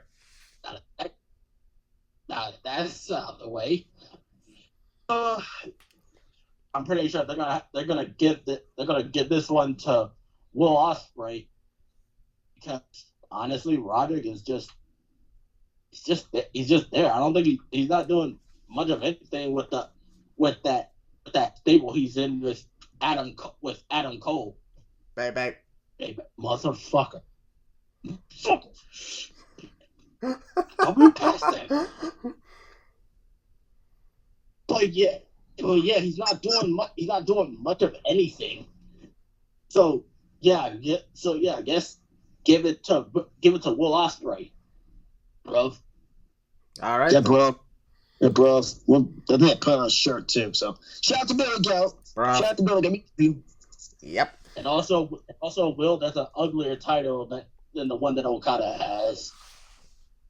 Now that's out the way. I'm pretty sure they're gonna give this one to Will Ospreay because honestly, Roderick is just there. I don't think he's not doing much of anything with that stable he's in with Adam Cole. Baby, motherfucker. I'll be past that. But yeah, he's not doing much. He's not doing much of anything. So I guess give it to Will Ospreay, bro. All right. Yeah, bro. Well, I think I put on a shirt too. So shout out to Billy Goat. Shout out to Billy Goat. Yep. And also, Will, that's an uglier title than the one that Okada has.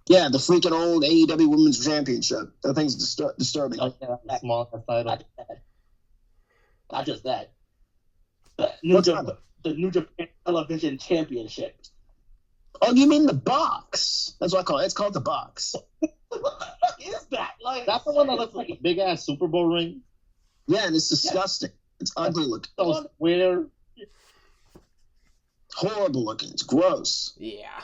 Yeah, the freaking old AEW Women's Championship. That thing's disturbing. Oh, yeah, small title. Not just that. The New Japan Television Championship. Oh, you mean the box? That's what I call it. It's called the box. What the fuck is that? That's the one that looks like a big ass Super Bowl ring. Yeah, and it's disgusting. It's ugly looking. So weird. Horrible looking. It's gross. Yeah.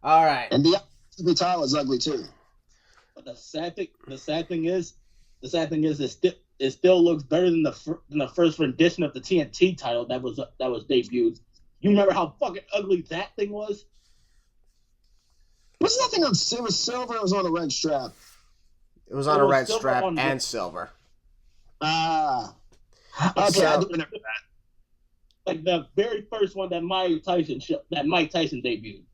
All right. And the TV title is ugly too. But the sad thing is, it still looks better than the first rendition of the TNT title that was debuted. You remember how fucking ugly that thing was? Was nothing on? It was silver. It was on a red strap. It was on a red strap and silver. Ah. Okay, I do remember that. Like the very first one that Mike Tyson debuted.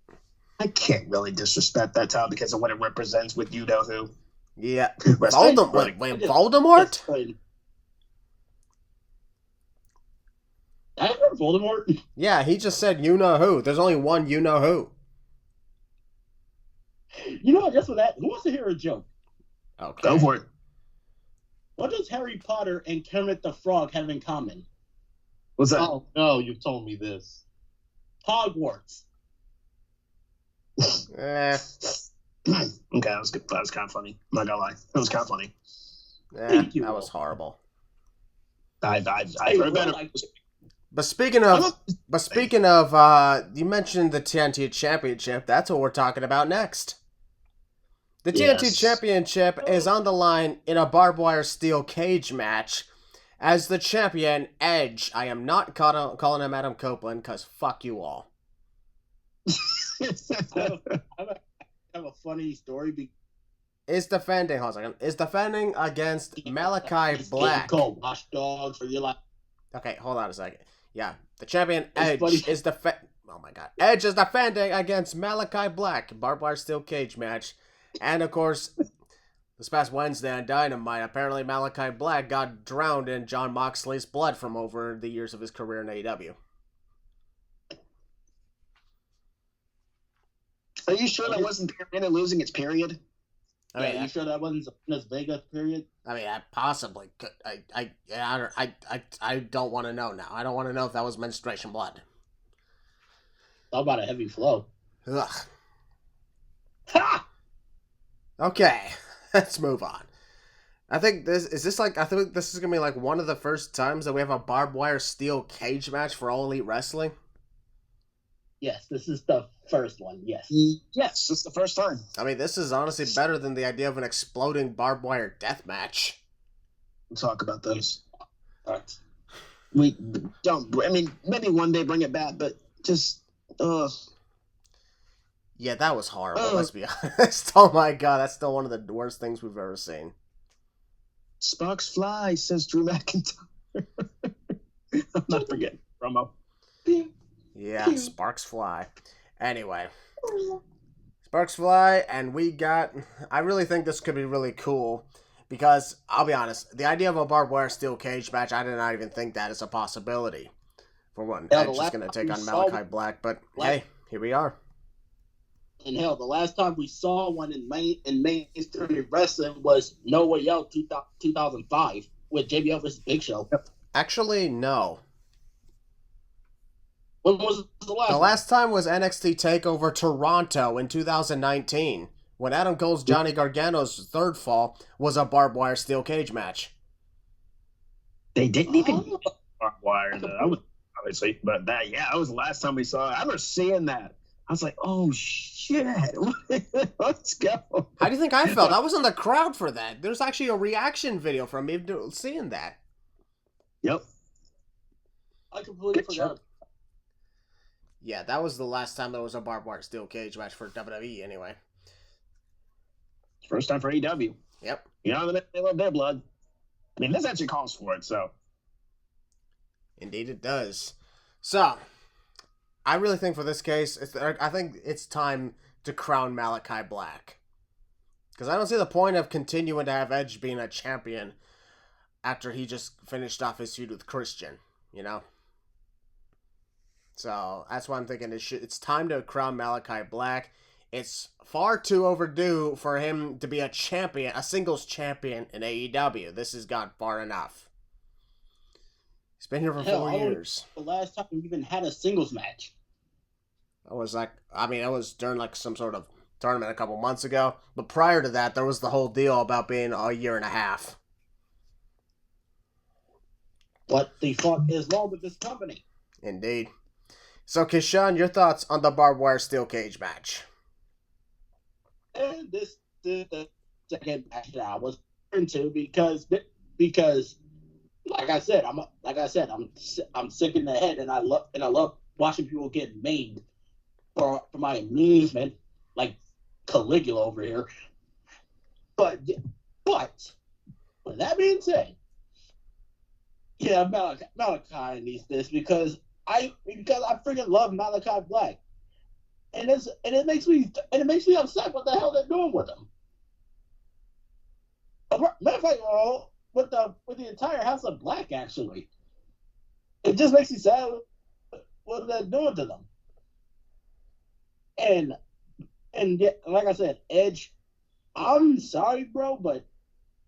I can't really disrespect that title because of what it represents with you know who. Yeah. Voldemort. Wait, Voldemort? I heard Voldemort. Yeah, he just said you know who. There's only one you know who. You know what? Just for that, who wants to hear a joke? Okay. Go for it. What does Harry Potter and Kermit the Frog have in common? What's that? Oh no, you've told me this. Hogwarts. Eh, Okay, that was good. That was kind of funny. I'm not gonna lie. That was kind of funny. Thank you, that Will. was horrible. I've Hey, heard better. But speaking of, you mentioned the TNT Championship. That's what we're talking about next. The TNT Yes. Championship is on the line in a barbed wire steel cage match. As the champion, Edge. I am not calling him Adam Copeland because fuck you all. I have a funny story. Is defending against Malachi Black. Called Watchdogs for your life. Okay, hold on a second. Yeah, the champion It's funny. Edge is Oh my god, Edge is defending against Malachi Black, barbed wire steel cage match, and of course, this past Wednesday on Dynamite, apparently Malachi Black got drowned in John Moxley's blood from over the years of his career in AEW. Are you sure that wasn't Beretta losing its period? I mean, you sure that wasn't Las Vegas period? I mean, I possibly could. I don't want to know now. I don't want to know if that was menstruation blood. Talk about a heavy flow. Ugh. Ha! Okay, let's move on. I think this is gonna be like one of the first times that we have a barbed wire steel cage match for All Elite Wrestling. Yes, this is the first one. Yes. Yes, it's the first time. I mean, this is honestly better than the idea of an exploding barbed wire death match. We'll talk about those. All right. We don't. I mean, maybe one day bring it back, but just. Yeah, that was horrible. Let's be honest. Oh my god, that's still one of the worst things we've ever seen. Sparks fly, says Drew McIntyre. I'm not forgetting promo. Yeah, sparks fly. Anyway, sparks fly, and I really think this could be really cool because I'll be honest, the idea of a barbed wire steel cage match, I did not even think that is a possibility. For one, Yeah, Edge is going to take on Malachi Black, but hey, here we are. And hell, the last time we saw one in mainstream wrestling was No Way Out 2005 with JBL vs. Big Show. Actually, no. When was the last? The last time was NXT TakeOver Toronto in 2019, when Adam Cole's Johnny Gargano's third fall was a barbed wire steel cage match. They didn't even barbed wire though. That was obviously, but that was the last time we saw it. I remember seeing that. I was like, oh shit, let's go. How do you think I felt? I was in the crowd for that. There's actually a reaction video from me seeing that. Yep. I completely forgot. Yeah, that was the last time there was a barbed wire steel cage match for WWE anyway. First time for AEW. Yep. You know, they love their blood. I mean, this actually calls for it, so. Indeed it does. So, I really think for this case, I think it's time to crown Malachi Black. Because I don't see the point of continuing to have Edge being a champion after he just finished off his feud with Christian, you know? So, that's why I'm thinking it's time to crown Malachi Black. It's far too overdue for him to be a champion, a singles champion in AEW. This has gone far enough. He's been here for 4 years. The last time we even had a singles match. It was during like some sort of tournament a couple months ago. But prior to that, there was the whole deal about being a year and a half. what the fuck is wrong with this company? Indeed. So, Kishan, your thoughts on the barbed wire steel cage match? And this is the second match that I was into because like I said, I'm sick in the head, and I love watching people get maimed for my amusement, like Caligula over here. But with that being said, yeah, Malachi needs this because I freaking love Malachi Black, and it makes me upset what the hell they're doing with him. Matter of fact, with the entire House of Black, actually, it just makes me sad what they're doing to them. And yeah, like I said, Edge, I'm sorry, bro, but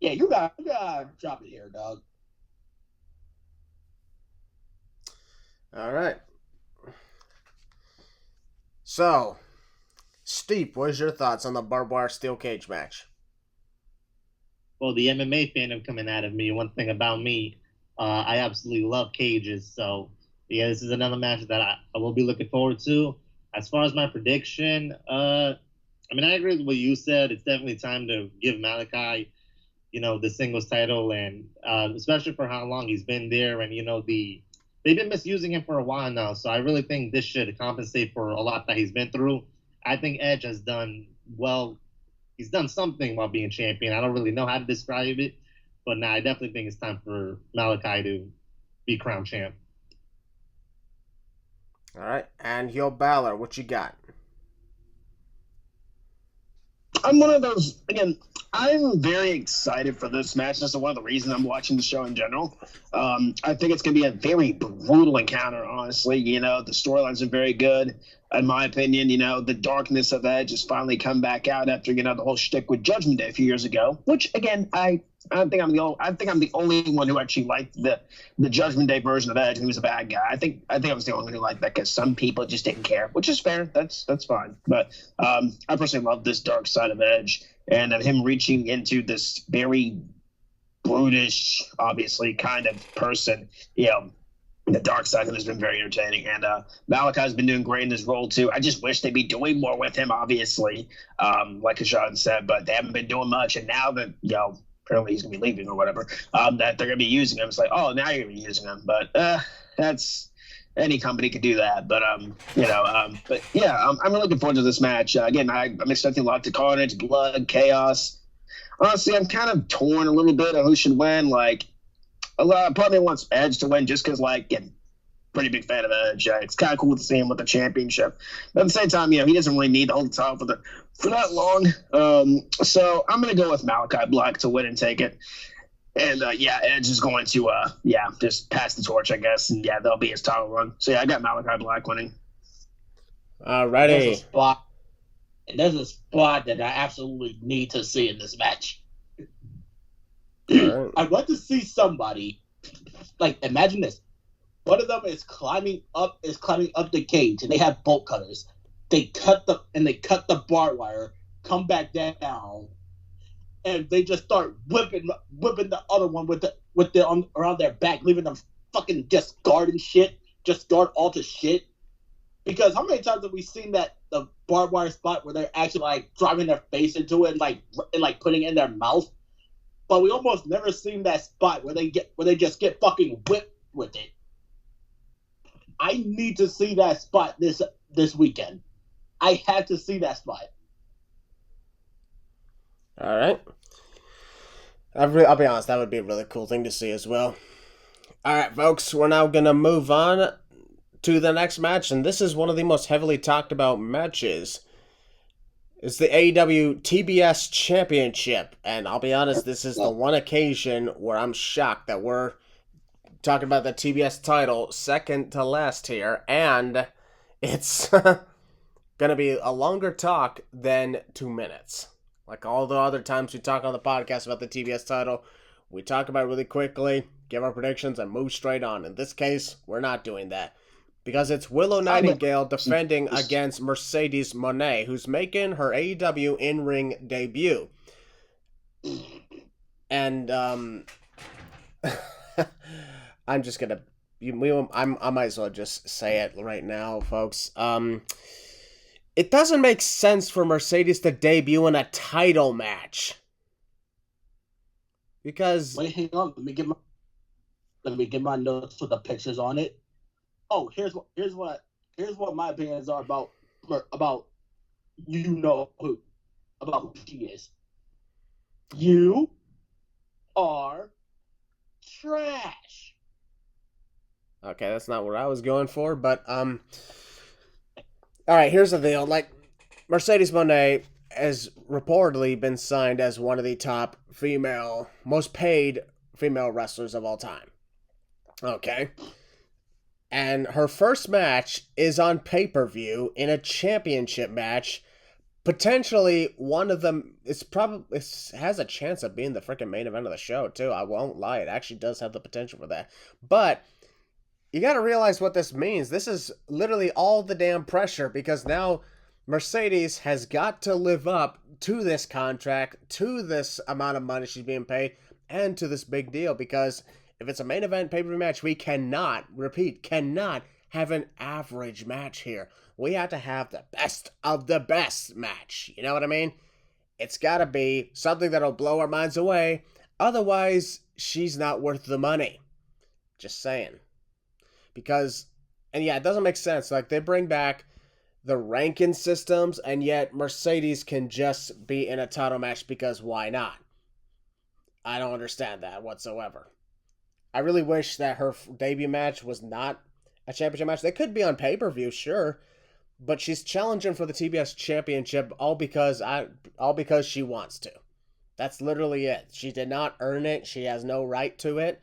yeah, you gotta drop it here, dog. All right. So, Steve, what is your thoughts on the barbed wire steel cage match? Well, the MMA fandom coming out of me, one thing about me, I absolutely love cages. So, yeah, this is another match that I will be looking forward to. As far as my prediction, I agree with what you said. It's definitely time to give Malachi, the singles title, and especially for how long he's been there. And, they've been misusing him for a while now. So I really think this should compensate for a lot that he's been through. I think Edge has done well. He's done something while being champion. I don't really know how to describe it, but I definitely think it's time for Malachi to be crowned champ. All right, and Yo Balor, what you got? I'm one of those, again, I'm very excited for this match. That's one of the reasons I'm watching the show in general. I think it's going to be a very brutal encounter, honestly. The storylines are very good. In my opinion, the darkness of Edge has finally come back out after, the whole shtick with Judgment Day a few years ago, which, again, I think I'm the only one who actually liked the Judgment Day version of Edge, and he was a bad guy. I think I was the only one who liked that because some people just didn't care, which is fair. That's fine. But I personally love this dark side of Edge, and of him reaching into this very brutish, obviously, kind of person. The dark side of him has been very entertaining, and Malachi's been doing great in this role too. I just wish they'd be doing more with him, obviously, like Kashan said, but they haven't been doing much. And now that apparently he's gonna be leaving or whatever, that they're gonna be using him, it's like, oh, now you're gonna be using him. But that's any company could do that. But but yeah, I'm really looking forward to this match. Again, I'm expecting lots of carnage, blood, chaos. Honestly, I'm kind of torn a little bit on who should win. Like, a lot probably wants Edge to win just because, pretty big fan of Edge. It's kind of cool to see him with the championship. But at the same time, he doesn't really need to hold the title for that long. So I'm going to go with Malachi Black to win and take it. And, Edge is going to, just pass the torch, I guess. And, that'll be his title run. So, I got Malachi Black winning. Alrighty. There's a spot that I absolutely need to see in this match. Right. I'd like to see somebody, imagine this. One of them is climbing up the cage, and they have bolt cutters. They cut the barbed wire, come back down, and they just start whipping the other one with the around their back, leaving them fucking just guarding shit, just guard all the shit. Because how many times have we seen the barbed wire spot where they're actually driving their face into it and putting it in their mouth? But we almost never seen that spot where they just get fucking whipped with it. I need to see that spot this weekend. I have to see that spot. All right. I'll be honest, that would be a really cool thing to see as well. All right, folks, we're now going to move on to the next match, and this is one of the most heavily talked about matches. It's the AEW TBS Championship, and I'll be honest, this is the one occasion where I'm shocked that we're talking about the TBS title second to last here, and it's going to be a longer talk than 2 minutes. Like all the other times we talk on the podcast about the TBS title, we talk about it really quickly, give our predictions, and move straight on. In this case, we're not doing that. Because it's Willow Nightingale defending against Mercedes Moné, who's making her AEW in-ring debut. And I'm just gonna. I might as well just say it right now, folks. It doesn't make sense for Mercedes to debut in a title match. Because Wait, hang on. Let me get my notes with the pictures on it. Oh, here's what my opinions are about you know who about who she is. You are trash. okay, that's not what I was going for, but all right, here's the deal. Like, Mercedes Moné has reportedly been signed as one of the top most paid female wrestlers of all time. Okay. And her first match is on pay-per-view in a championship match. Potentially one of them is probably has a chance of being the freaking main event of the show too. I won't lie, it actually does have the potential for that. But you got to realize what this means. This is literally all the damn pressure because now Mercedes has got to live up to this contract, to this amount of money she's being paid, and to this big deal. Because if it's a main event pay-per-view match, we cannot have an average match here. We have to have the best of the best match. You know what I mean? It's got to be something that'll blow our minds away. Otherwise, she's not worth the money. Just saying. Because, and yeah, it doesn't make sense. Like, they bring back the ranking systems, and yet Mercedes can just be in a title match because why not? I don't understand that whatsoever. I really wish that her debut match was not a championship match. They could be on pay-per-view, sure, but she's challenging for the TBS championship all because she wants to. That's literally it. She did not earn it. She has no right to it,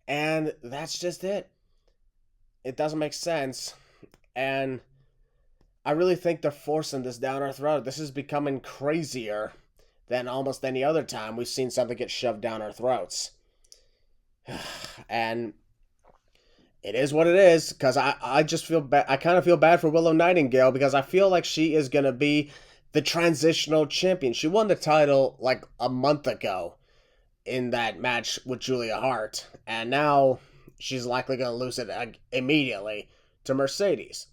and that's just it. It doesn't make sense, and I really think they're forcing this down our throat. This is becoming crazier than almost any other time we've seen something get shoved down our throats. And it is what it is, because I just feel bad. I kind of feel bad for Willow Nightingale because I feel like she is going to be the transitional champion. She won the title like a month ago in that match with Julia Hart, and now she's likely going to lose it immediately to Mercedes.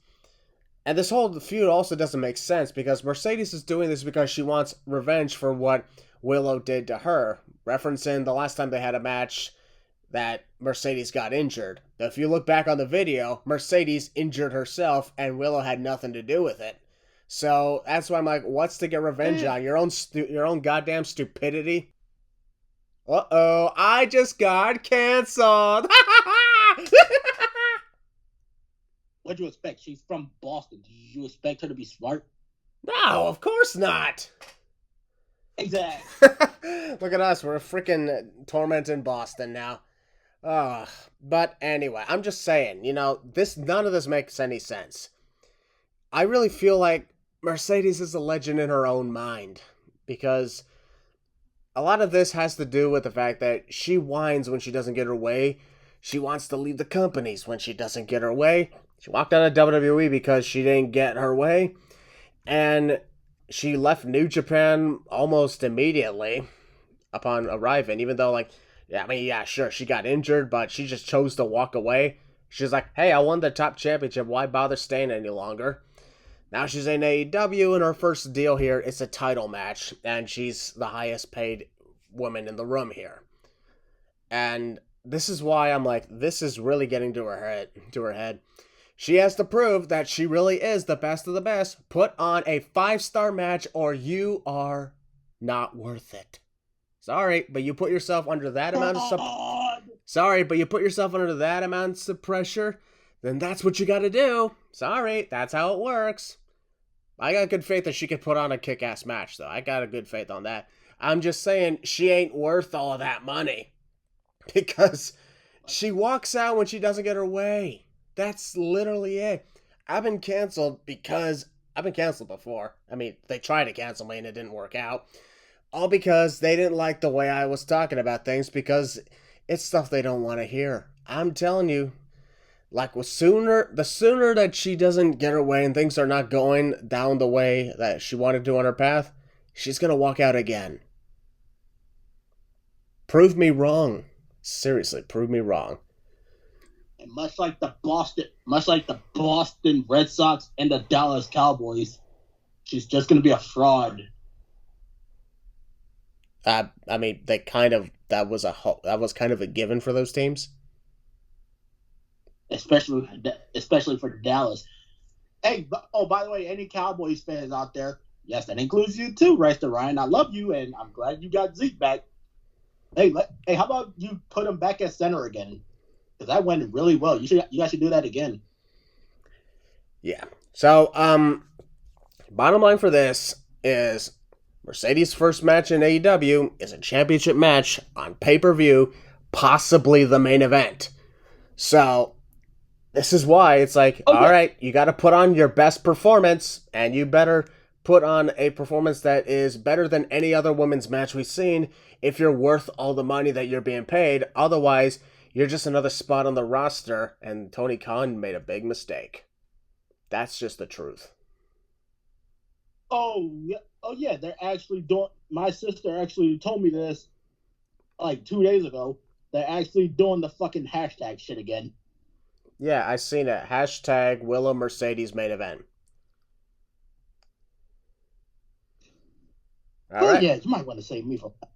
And this whole feud also doesn't make sense because Mercedes is doing this because she wants revenge for what Willow did to her, referencing the last time they had a match that Mercedes got injured. But if you look back on the video, Mercedes injured herself and Willow had nothing to do with it. So that's why I'm like, what's to get revenge on? Your own goddamn stupidity? Uh-oh, I just got canceled. What'd you expect? She's from Boston. Did you expect her to be smart? No, of course not. Exactly. Look at us. We're freaking tormenting Boston now. But anyway, I'm just saying, none of this makes any sense. I really feel like Mercedes is a legend in her own mind because a lot of this has to do with the fact that she whines when she doesn't get her way. She wants to leave the companies when she doesn't get her way. She walked out of WWE because she didn't get her way. And she left New Japan almost immediately upon arriving, even though, sure, she got injured, but she just chose to walk away. She's like, hey, I won the top championship. Why bother staying any longer? Now she's in AEW, and her first deal here is a title match, and she's the highest paid woman in the room here. And this is why I'm like, this is really getting to her head. She has to prove that she really is the best of the best. Put on a 5-star match or you are not worth it. Sorry, but you put yourself under that amount of pressure, then that's what you got to do. Sorry, that's how it works. I got good faith that she could put on a kick-ass match, though. I got a good faith on that. I'm just saying she ain't worth all of that money because she walks out when she doesn't get her way. That's literally it. I've been canceled because I've been canceled before. I mean, they tried to cancel me and it didn't work out. All because they didn't like the way I was talking about things because it's stuff they don't want to hear. I'm telling you, the sooner that she doesn't get her way and things are not going down the way that she wanted to on her path, she's going to walk out again. Prove me wrong. Seriously, prove me wrong. And much like the Boston Red Sox and the Dallas Cowboys, she's just going to be a fraud. I mean, that was kind of a given for those teams. Especially for Dallas. Hey, by the way, any Cowboys fans out there, yes, that includes you too, Rester Ryan. I love you, and I'm glad you got Zeke back. Hey, how about you put him back at center again? Because that went really well. You guys should do that again. Yeah. So, bottom line for this is Mercedes' first match in AEW is a championship match on pay-per-view, possibly the main event. So, this is why it's like, all right, you got to put on your best performance, and you better put on a performance that is better than any other women's match we've seen if you're worth all the money that you're being paid. Otherwise, you're just another spot on the roster, and Tony Khan made a big mistake. That's just the truth. Oh yeah, they're actually doing. My sister actually told me this like 2 days ago. They're actually doing the fucking hashtag shit again. Yeah, I seen it. Hashtag Willow Mercedes main event. All right. Yeah, you might want to save me from that.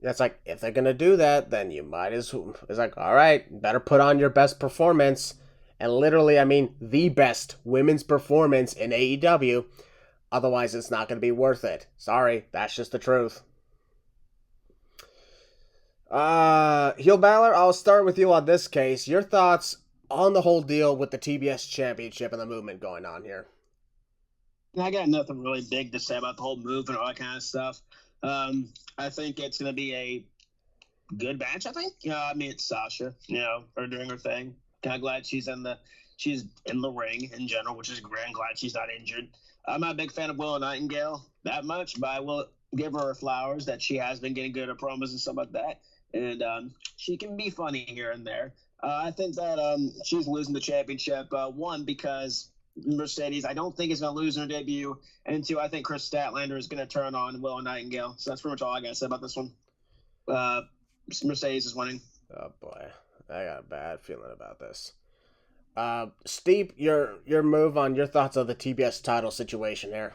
It's like, if they're going to do that, then you might as well. It's like, all right, better put on your best performance. And literally, I mean, the best women's performance in AEW. Otherwise, it's not going to be worth it. Sorry, that's just the truth. Heel Balor, I'll start with you on this case. Your thoughts on the whole deal with the TBS Championship and the movement going on here? I got nothing really big to say about the whole move and all that kind of stuff. I think it's going to be a good match, I think. I mean, it's Sasha, her doing her thing. Kind of glad she's in the ring in general, which is great. I'm glad she's not injured. I'm not a big fan of Willow Nightingale that much, but I will give her flowers that she has been getting good at promos and stuff like that. And she can be funny here and there. I think that she's losing the championship, one, because Mercedes, I don't think is going to lose in her debut, and two, I think Chris Statlander is going to turn on Willow Nightingale. So that's pretty much all I got to say about this one. Mercedes is winning. Oh boy, I got a bad feeling about this. Steve, your move on your thoughts on the TBS title situation here.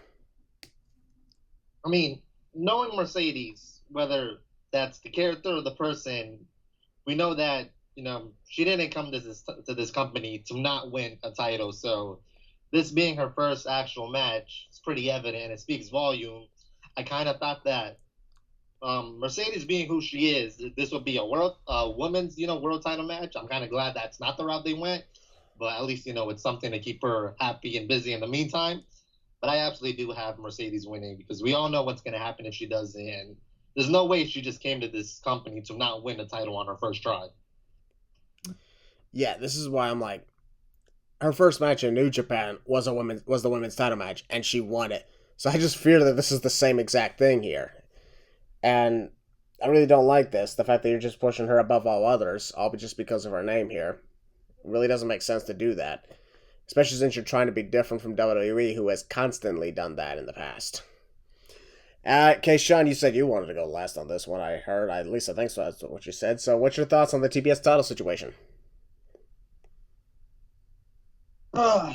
I mean, knowing Mercedes, whether that's the character or the person, we know that she didn't come to this company to not win a title. So this being her first actual match, it's pretty evident. It speaks volume. I kind of thought that Mercedes being who she is, this would be a women's world title match. I'm kind of glad that's not the route they went, but at least it's something to keep her happy and busy in the meantime. But I absolutely do have Mercedes winning because we all know what's going to happen if she doesn't. And there's no way she just came to this company to not win the title on her first try. Yeah, this is why I'm like, her first match in New Japan was the women's title match, and she won it. So I just fear that this is the same exact thing here. And I really don't like this. The fact that you're just pushing her above all others, all just because of her name here. It really doesn't make sense to do that. Especially since you're trying to be different from WWE, who has constantly done that in the past. Okay, Sean, you said you wanted to go last on this one. I heard. At least I think so. That's what you said. So what's your thoughts on the TBS title situation?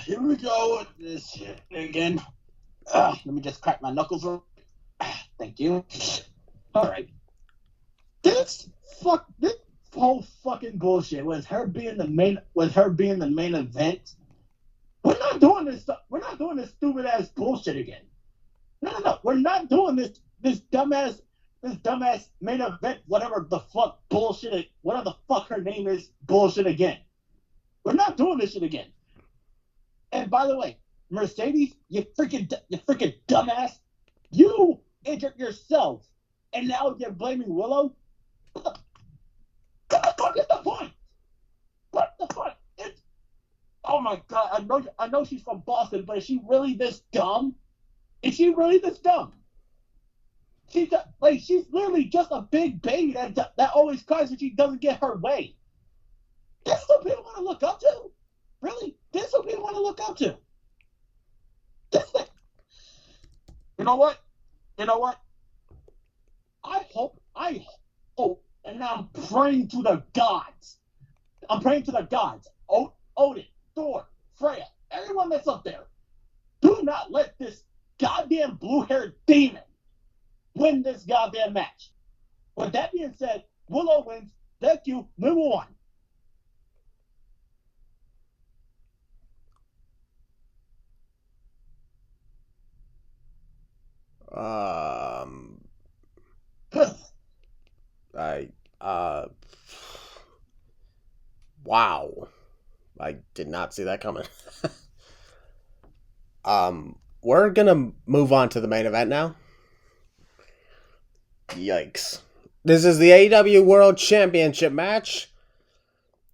Here we go with this shit again. Let me just crack my knuckles. Thank you. All right. This whole fucking bullshit with her being the main event. We're not doing this stuff. We're not doing this stupid ass bullshit again. No. We're not doing this dumbass main event, whatever the fuck bullshit, whatever the fuck her name is, bullshit again. We're not doing this shit again. And by the way, Mercedes, you freaking dumbass, you injured yourself, and now you're blaming Willow. What the fuck is the point? What the fuck? Oh my god! I know she's from Boston, but is she really this dumb? Is she really this dumb? She's literally just a big baby that always cries when she doesn't get her way. That's what people want to look up to. Really, this is what people want to look up to. You know what? I hope, and I'm praying to the gods I'm praying to the gods. Odin, Thor, Freya, everyone that's up there. Do not let this goddamn blue-haired demon win this goddamn match. With that being said, Willow wins. Thank you. Move on. Wow. I did not see that coming. We're gonna move on to the main event now. Yikes. This is the AEW World Championship match.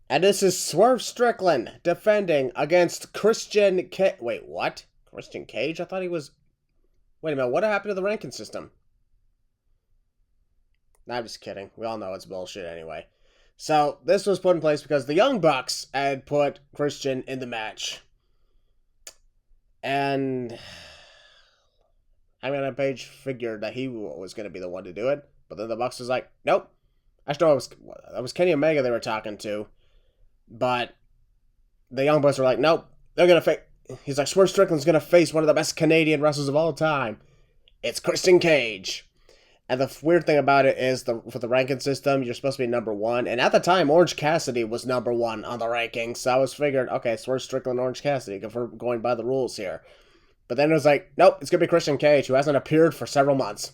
And this is Swerve Strickland defending against Christian Wait, what? Christian Cage? I thought he was... Wait a minute, what happened to the ranking system? Nah, I'm just kidding. We all know it's bullshit anyway. So, this was put in place because the Young Bucks had put Christian in the match. And... Hangman Page figured that he was going to be the one to do it. But then the Bucks was like, nope. Actually, that was Kenny Omega they were talking to. But the Young Bucks were like, nope. They're going to face... He's like, Swerve Strickland's going to face one of the best Canadian wrestlers of all time. It's Christian Cage. And the weird thing about it is, for the ranking system, you're supposed to be number 1. And at the time, Orange Cassidy was number 1 on the rankings. So I was figured, okay, Swerve Strickland, Orange Cassidy, if we're going by the rules here. But then it was like, nope, it's going to be Christian Cage, who hasn't appeared for several months.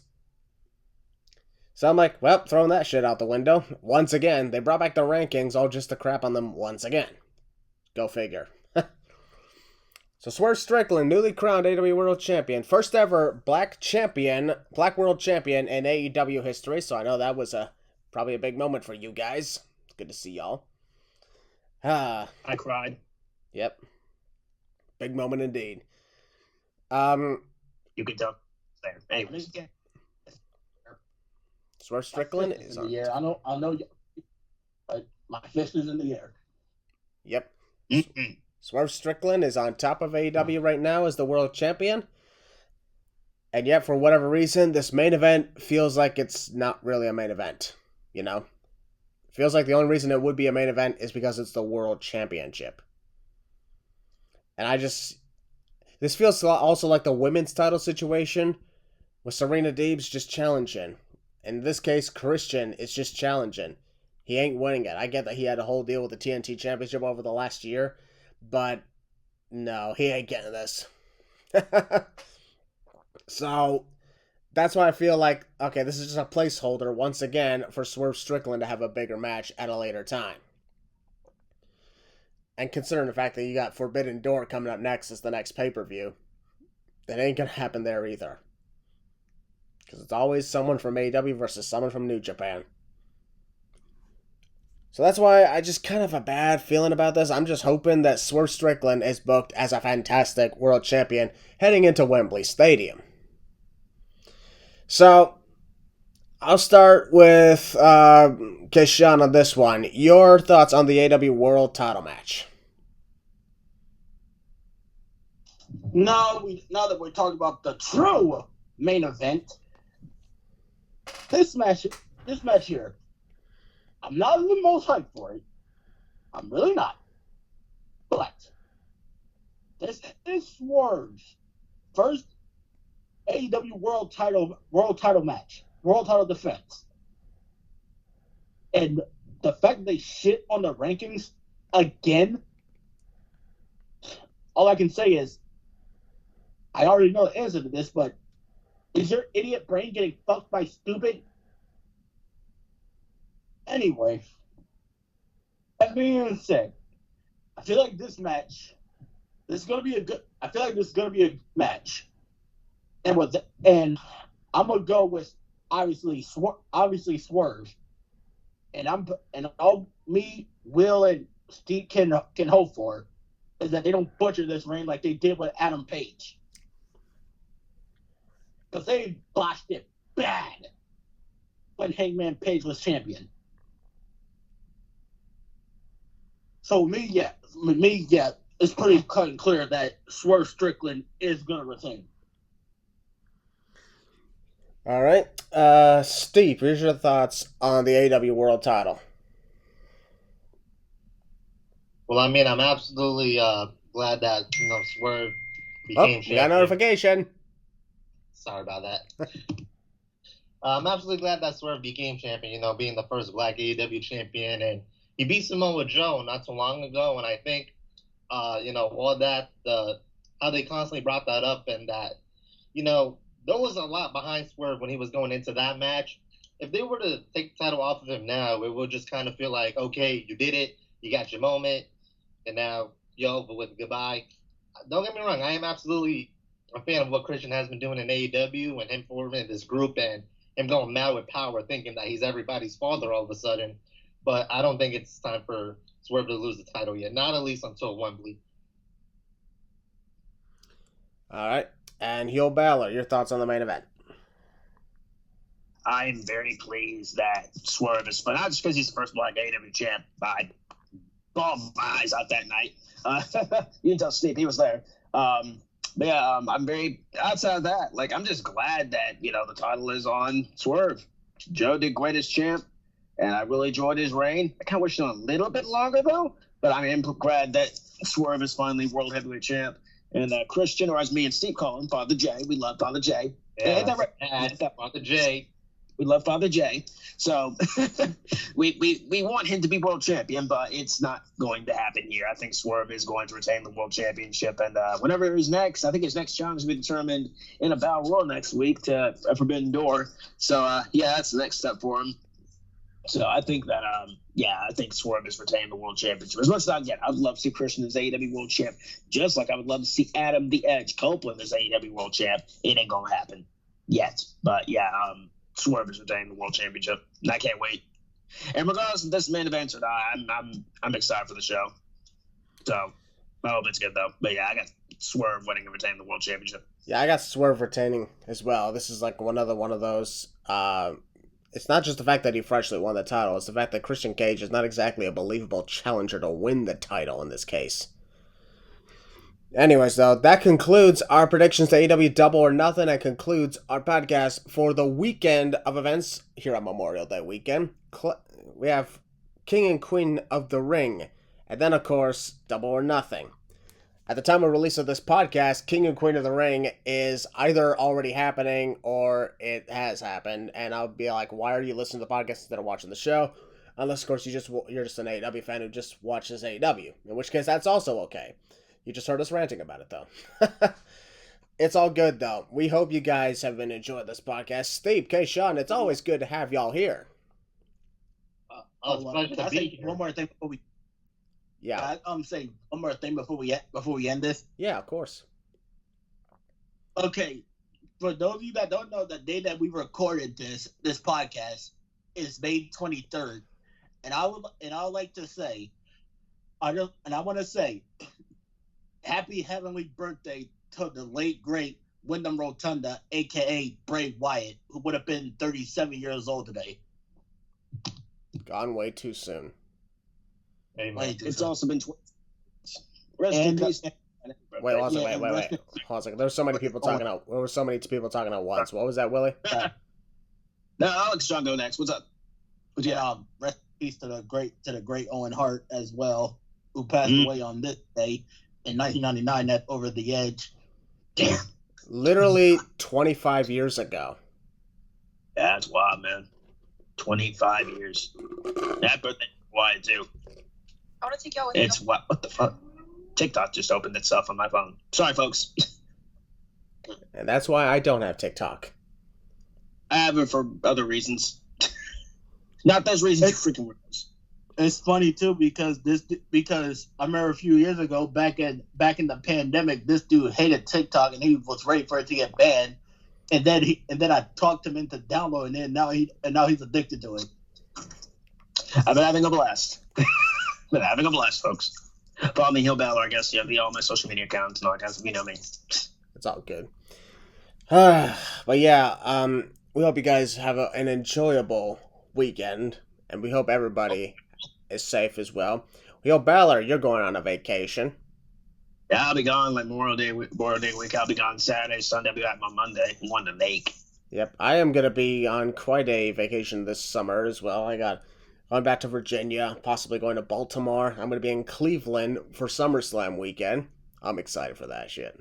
So I'm like, well, throwing that shit out the window. Once again, they brought back the rankings, all just to crap on them once again. Go figure. So Swerve Strickland, newly crowned AEW World Champion. First ever black World Champion in AEW history. So I know that was probably a big moment for you guys. It's good to see y'all. I cried. Yep. Big moment indeed. You could tell. There. Anyways. Swerve Strickland is in the air. I know. My fist is in the air. Yep. Swerve Strickland is on top of AEW right now as the world champion. And yet, for whatever reason, this main event feels like it's not really a main event. You know? It feels like the only reason it would be a main event is because it's the world championship. And this feels also like the women's title situation with Serena Deeb's just challenging. In this case, Christian is just challenging. He ain't winning it. I get that he had a whole deal with the TNT Championship over the last year, but no, he ain't getting this. So, that's why I feel like, okay, this is just a placeholder, once again, for Swerve Strickland to have a bigger match at a later time. And considering the fact that you got Forbidden Door coming up next as the next pay-per-view, that ain't gonna happen there either. Because it's always someone from AEW versus someone from New Japan. So that's why I just kind of have a bad feeling about this. I'm just hoping that Swerve Strickland is booked as a fantastic world champion heading into Wembley Stadium. So, I'll start with Keshan on this one. Your thoughts on the AEW World Title Match? Now that we're talking about the true main event, this match here, I'm not the most hyped for it. I'm really not. But this is Swerve's first AEW World Title match, World Title defense, and the fact that they shit on the rankings again. All I can say is, I already know the answer to this, but is your idiot brain getting fucked by stupid? Anyway, that being said, I feel like this I feel like this is gonna be a match, and I'm gonna go with obviously Swerve, and all me, Will, and Steve can hope for is that they don't butcher this reign like they did with Adam Page, because they botched it bad when Hangman Page was champion. So it's pretty cut and clear that Swerve Strickland is going to retain. All right. Steve, here's your thoughts on the AEW World Title. Well, I mean, I'm absolutely glad that Swerve Oh, became we got a champion. notification. Sorry about that. I'm absolutely glad that Swerve became champion. Being the first Black AEW champion, and he beat Samoa Joe not too long ago. And I think, all that how they constantly brought that up, and that there was a lot behind Swerve when he was going into that match. If they were to take the title off of him now, it would just kind of feel like, okay, you did it, you got your moment, and now you're over with. Goodbye. Don't get me wrong, I am absolutely a fan of what Christian has been doing in AEW and him forming this group and him going mad with power, thinking that he's everybody's father all of a sudden. But I don't think it's time for Swerve to lose the title yet, not at least until Wembley. All right. And Heel Balor, your thoughts on the main event? I'm very pleased that Swerve is, but not just because he's the first Black AEW champ. I bawled my eyes out that night. You can tell Steve, he was there. I'm very, outside of that, like, I'm just glad that, the title is on Swerve. Joe did great as champ, and I really enjoyed his reign. I kind of wish it was a little bit longer, though, but I am glad that Swerve is finally World Heavyweight Champ. And Christian, or as me and Steve call him, Father J. We love Father J. Yeah, Father J. We love Father J. So we want him to be world champion, but it's not going to happen here. I think Swerve is going to retain the world championship. And whenever he's next, I think his next challenge will be determined in a Battle Royal next week to a Forbidden Door. So, that's the next step for him. So I think that, I think Swerve is retaining the world championship. As much as I'd love to see Christian as AEW world champ, just like I would love to see Adam the Edge Copeland as AEW world champ. It ain't going to happen yet. But, Swerve is retaining the world championship, and I can't wait. And regardless of this main event or not, I'm excited for the show. So I hope it's good though. But I got Swerve winning and retaining the world championship. Yeah, I got Swerve retaining as well. This is like another one of those. It's not just the fact that he freshly won the title; it's the fact that Christian Cage is not exactly a believable challenger to win the title in this case. Anyways, though, that concludes our predictions to AEW Double or Nothing. That concludes our podcast for the weekend of events here on Memorial Day weekend. We have King and Queen of the Ring, and then, of course, Double or Nothing. At the time of release of this podcast, King and Queen of the Ring is either already happening or it has happened, and I'll be like, why are you listening to the podcast instead of watching the show? Unless, of course, you're just an AEW fan who just watches AEW, in which case that's also okay. You just heard us ranting about it, though. It's all good, though. We hope you guys have been enjoying this podcast. Steve, K. Sean, it's always good to have y'all here. It's a pleasure to be here. One more thing before we... Yeah. I'm saying one more thing before we end this. Yeah, of course. Okay. For those of you that don't know, the day that we recorded this podcast is May 23rd. And I would like to say, I want to say, happy heavenly birthday to the late, great Wyndham Rotunda, a.k.a. Bray Wyatt, who would have been 37 years old today. Gone way too soon. It's also been... Rest in peace. Wait. Hold on a second. There were so many people talking out. There were so many people talking at once. What was that, Willie? No, Alex John, go next. What's up? Rest in peace to the great Owen Hart as well, who passed away on this day in 1999 at Over the Edge. Damn. Literally 25 years ago. Yeah, that's wild, man. 25 years. That birthday Wyatt too. I want to take y'all with It's what the fuck? TikTok just opened itself on my phone. Sorry, folks. And that's why I don't have TikTok. I have it for other reasons. Not those reasons. Freaking reasons. It's funny too because I remember a few years ago back in the pandemic, this dude hated TikTok and he was ready for it to get banned, and then I talked him into downloading it, and now he's addicted to it. I've been having a blast. Folks. Follow me, Heel Balor, I guess. Yeah, all my social media accounts and all that kind of stuff. You know me. It's all good. But yeah, we hope you guys have an enjoyable weekend, and we hope everybody is safe as well. We hope, Balor, you're going on a vacation. Yeah, I'll be gone like Memorial Day week. I'll be gone Saturday, Sunday. I'll be back on Monday. One to make. Yep, I am going to be on quite a vacation this summer as well. I got Going back to Virginia, possibly going to Baltimore. I'm going to be in Cleveland for SummerSlam weekend. I'm excited for that shit.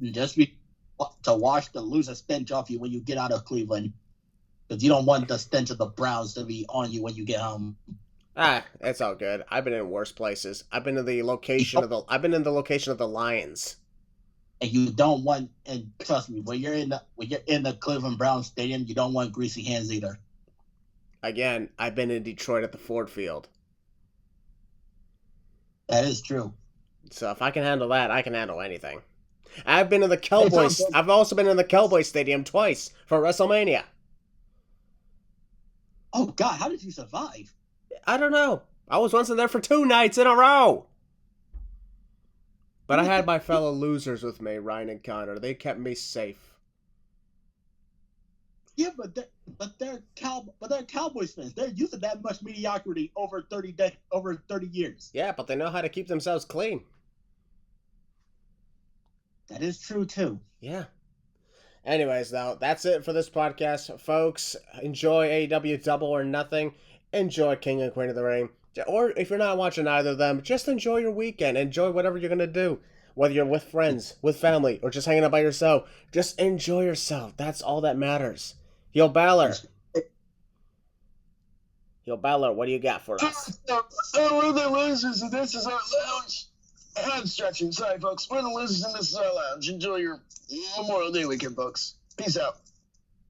Just to wash the loser stench off you when you get out of Cleveland. Because you don't want the stench of the Browns to be on you when you get home. It's all good. I've been in worse places. I've been in the location of the Lions. And you don't want, and trust me, when you're in the Cleveland Browns stadium, you don't want greasy hands either. Again, I've been in Detroit at the Ford Field. That is true. So if I can handle that, I can handle anything. I've been in the Cowboys. I've also been in the Cowboys Stadium twice for WrestleMania. Oh God, how did you survive? I don't know. I was once in there for 2 nights in a row. But I had my fellow losers with me, Ryan and Connor. They kept me safe. Yeah, but they're Cowboys fans. They're used to that much mediocrity over 30 years. Yeah, but they know how to keep themselves clean. That is true too. Yeah. Anyways, though, that's it for this podcast, folks. Enjoy AEW Double or Nothing. Enjoy King and Queen of the Ring. Or if you're not watching either of them, just enjoy your weekend. Enjoy whatever you're going to do. Whether you're with friends, with family, or just hanging out by yourself. Just enjoy yourself. That's all that matters. Yo, Balor, what do you got for us? We're the losers, and this is our lounge. I'm stretching. Sorry, folks. We're the losers, and this is our lounge. Enjoy your Memorial Day weekend, folks. Peace out.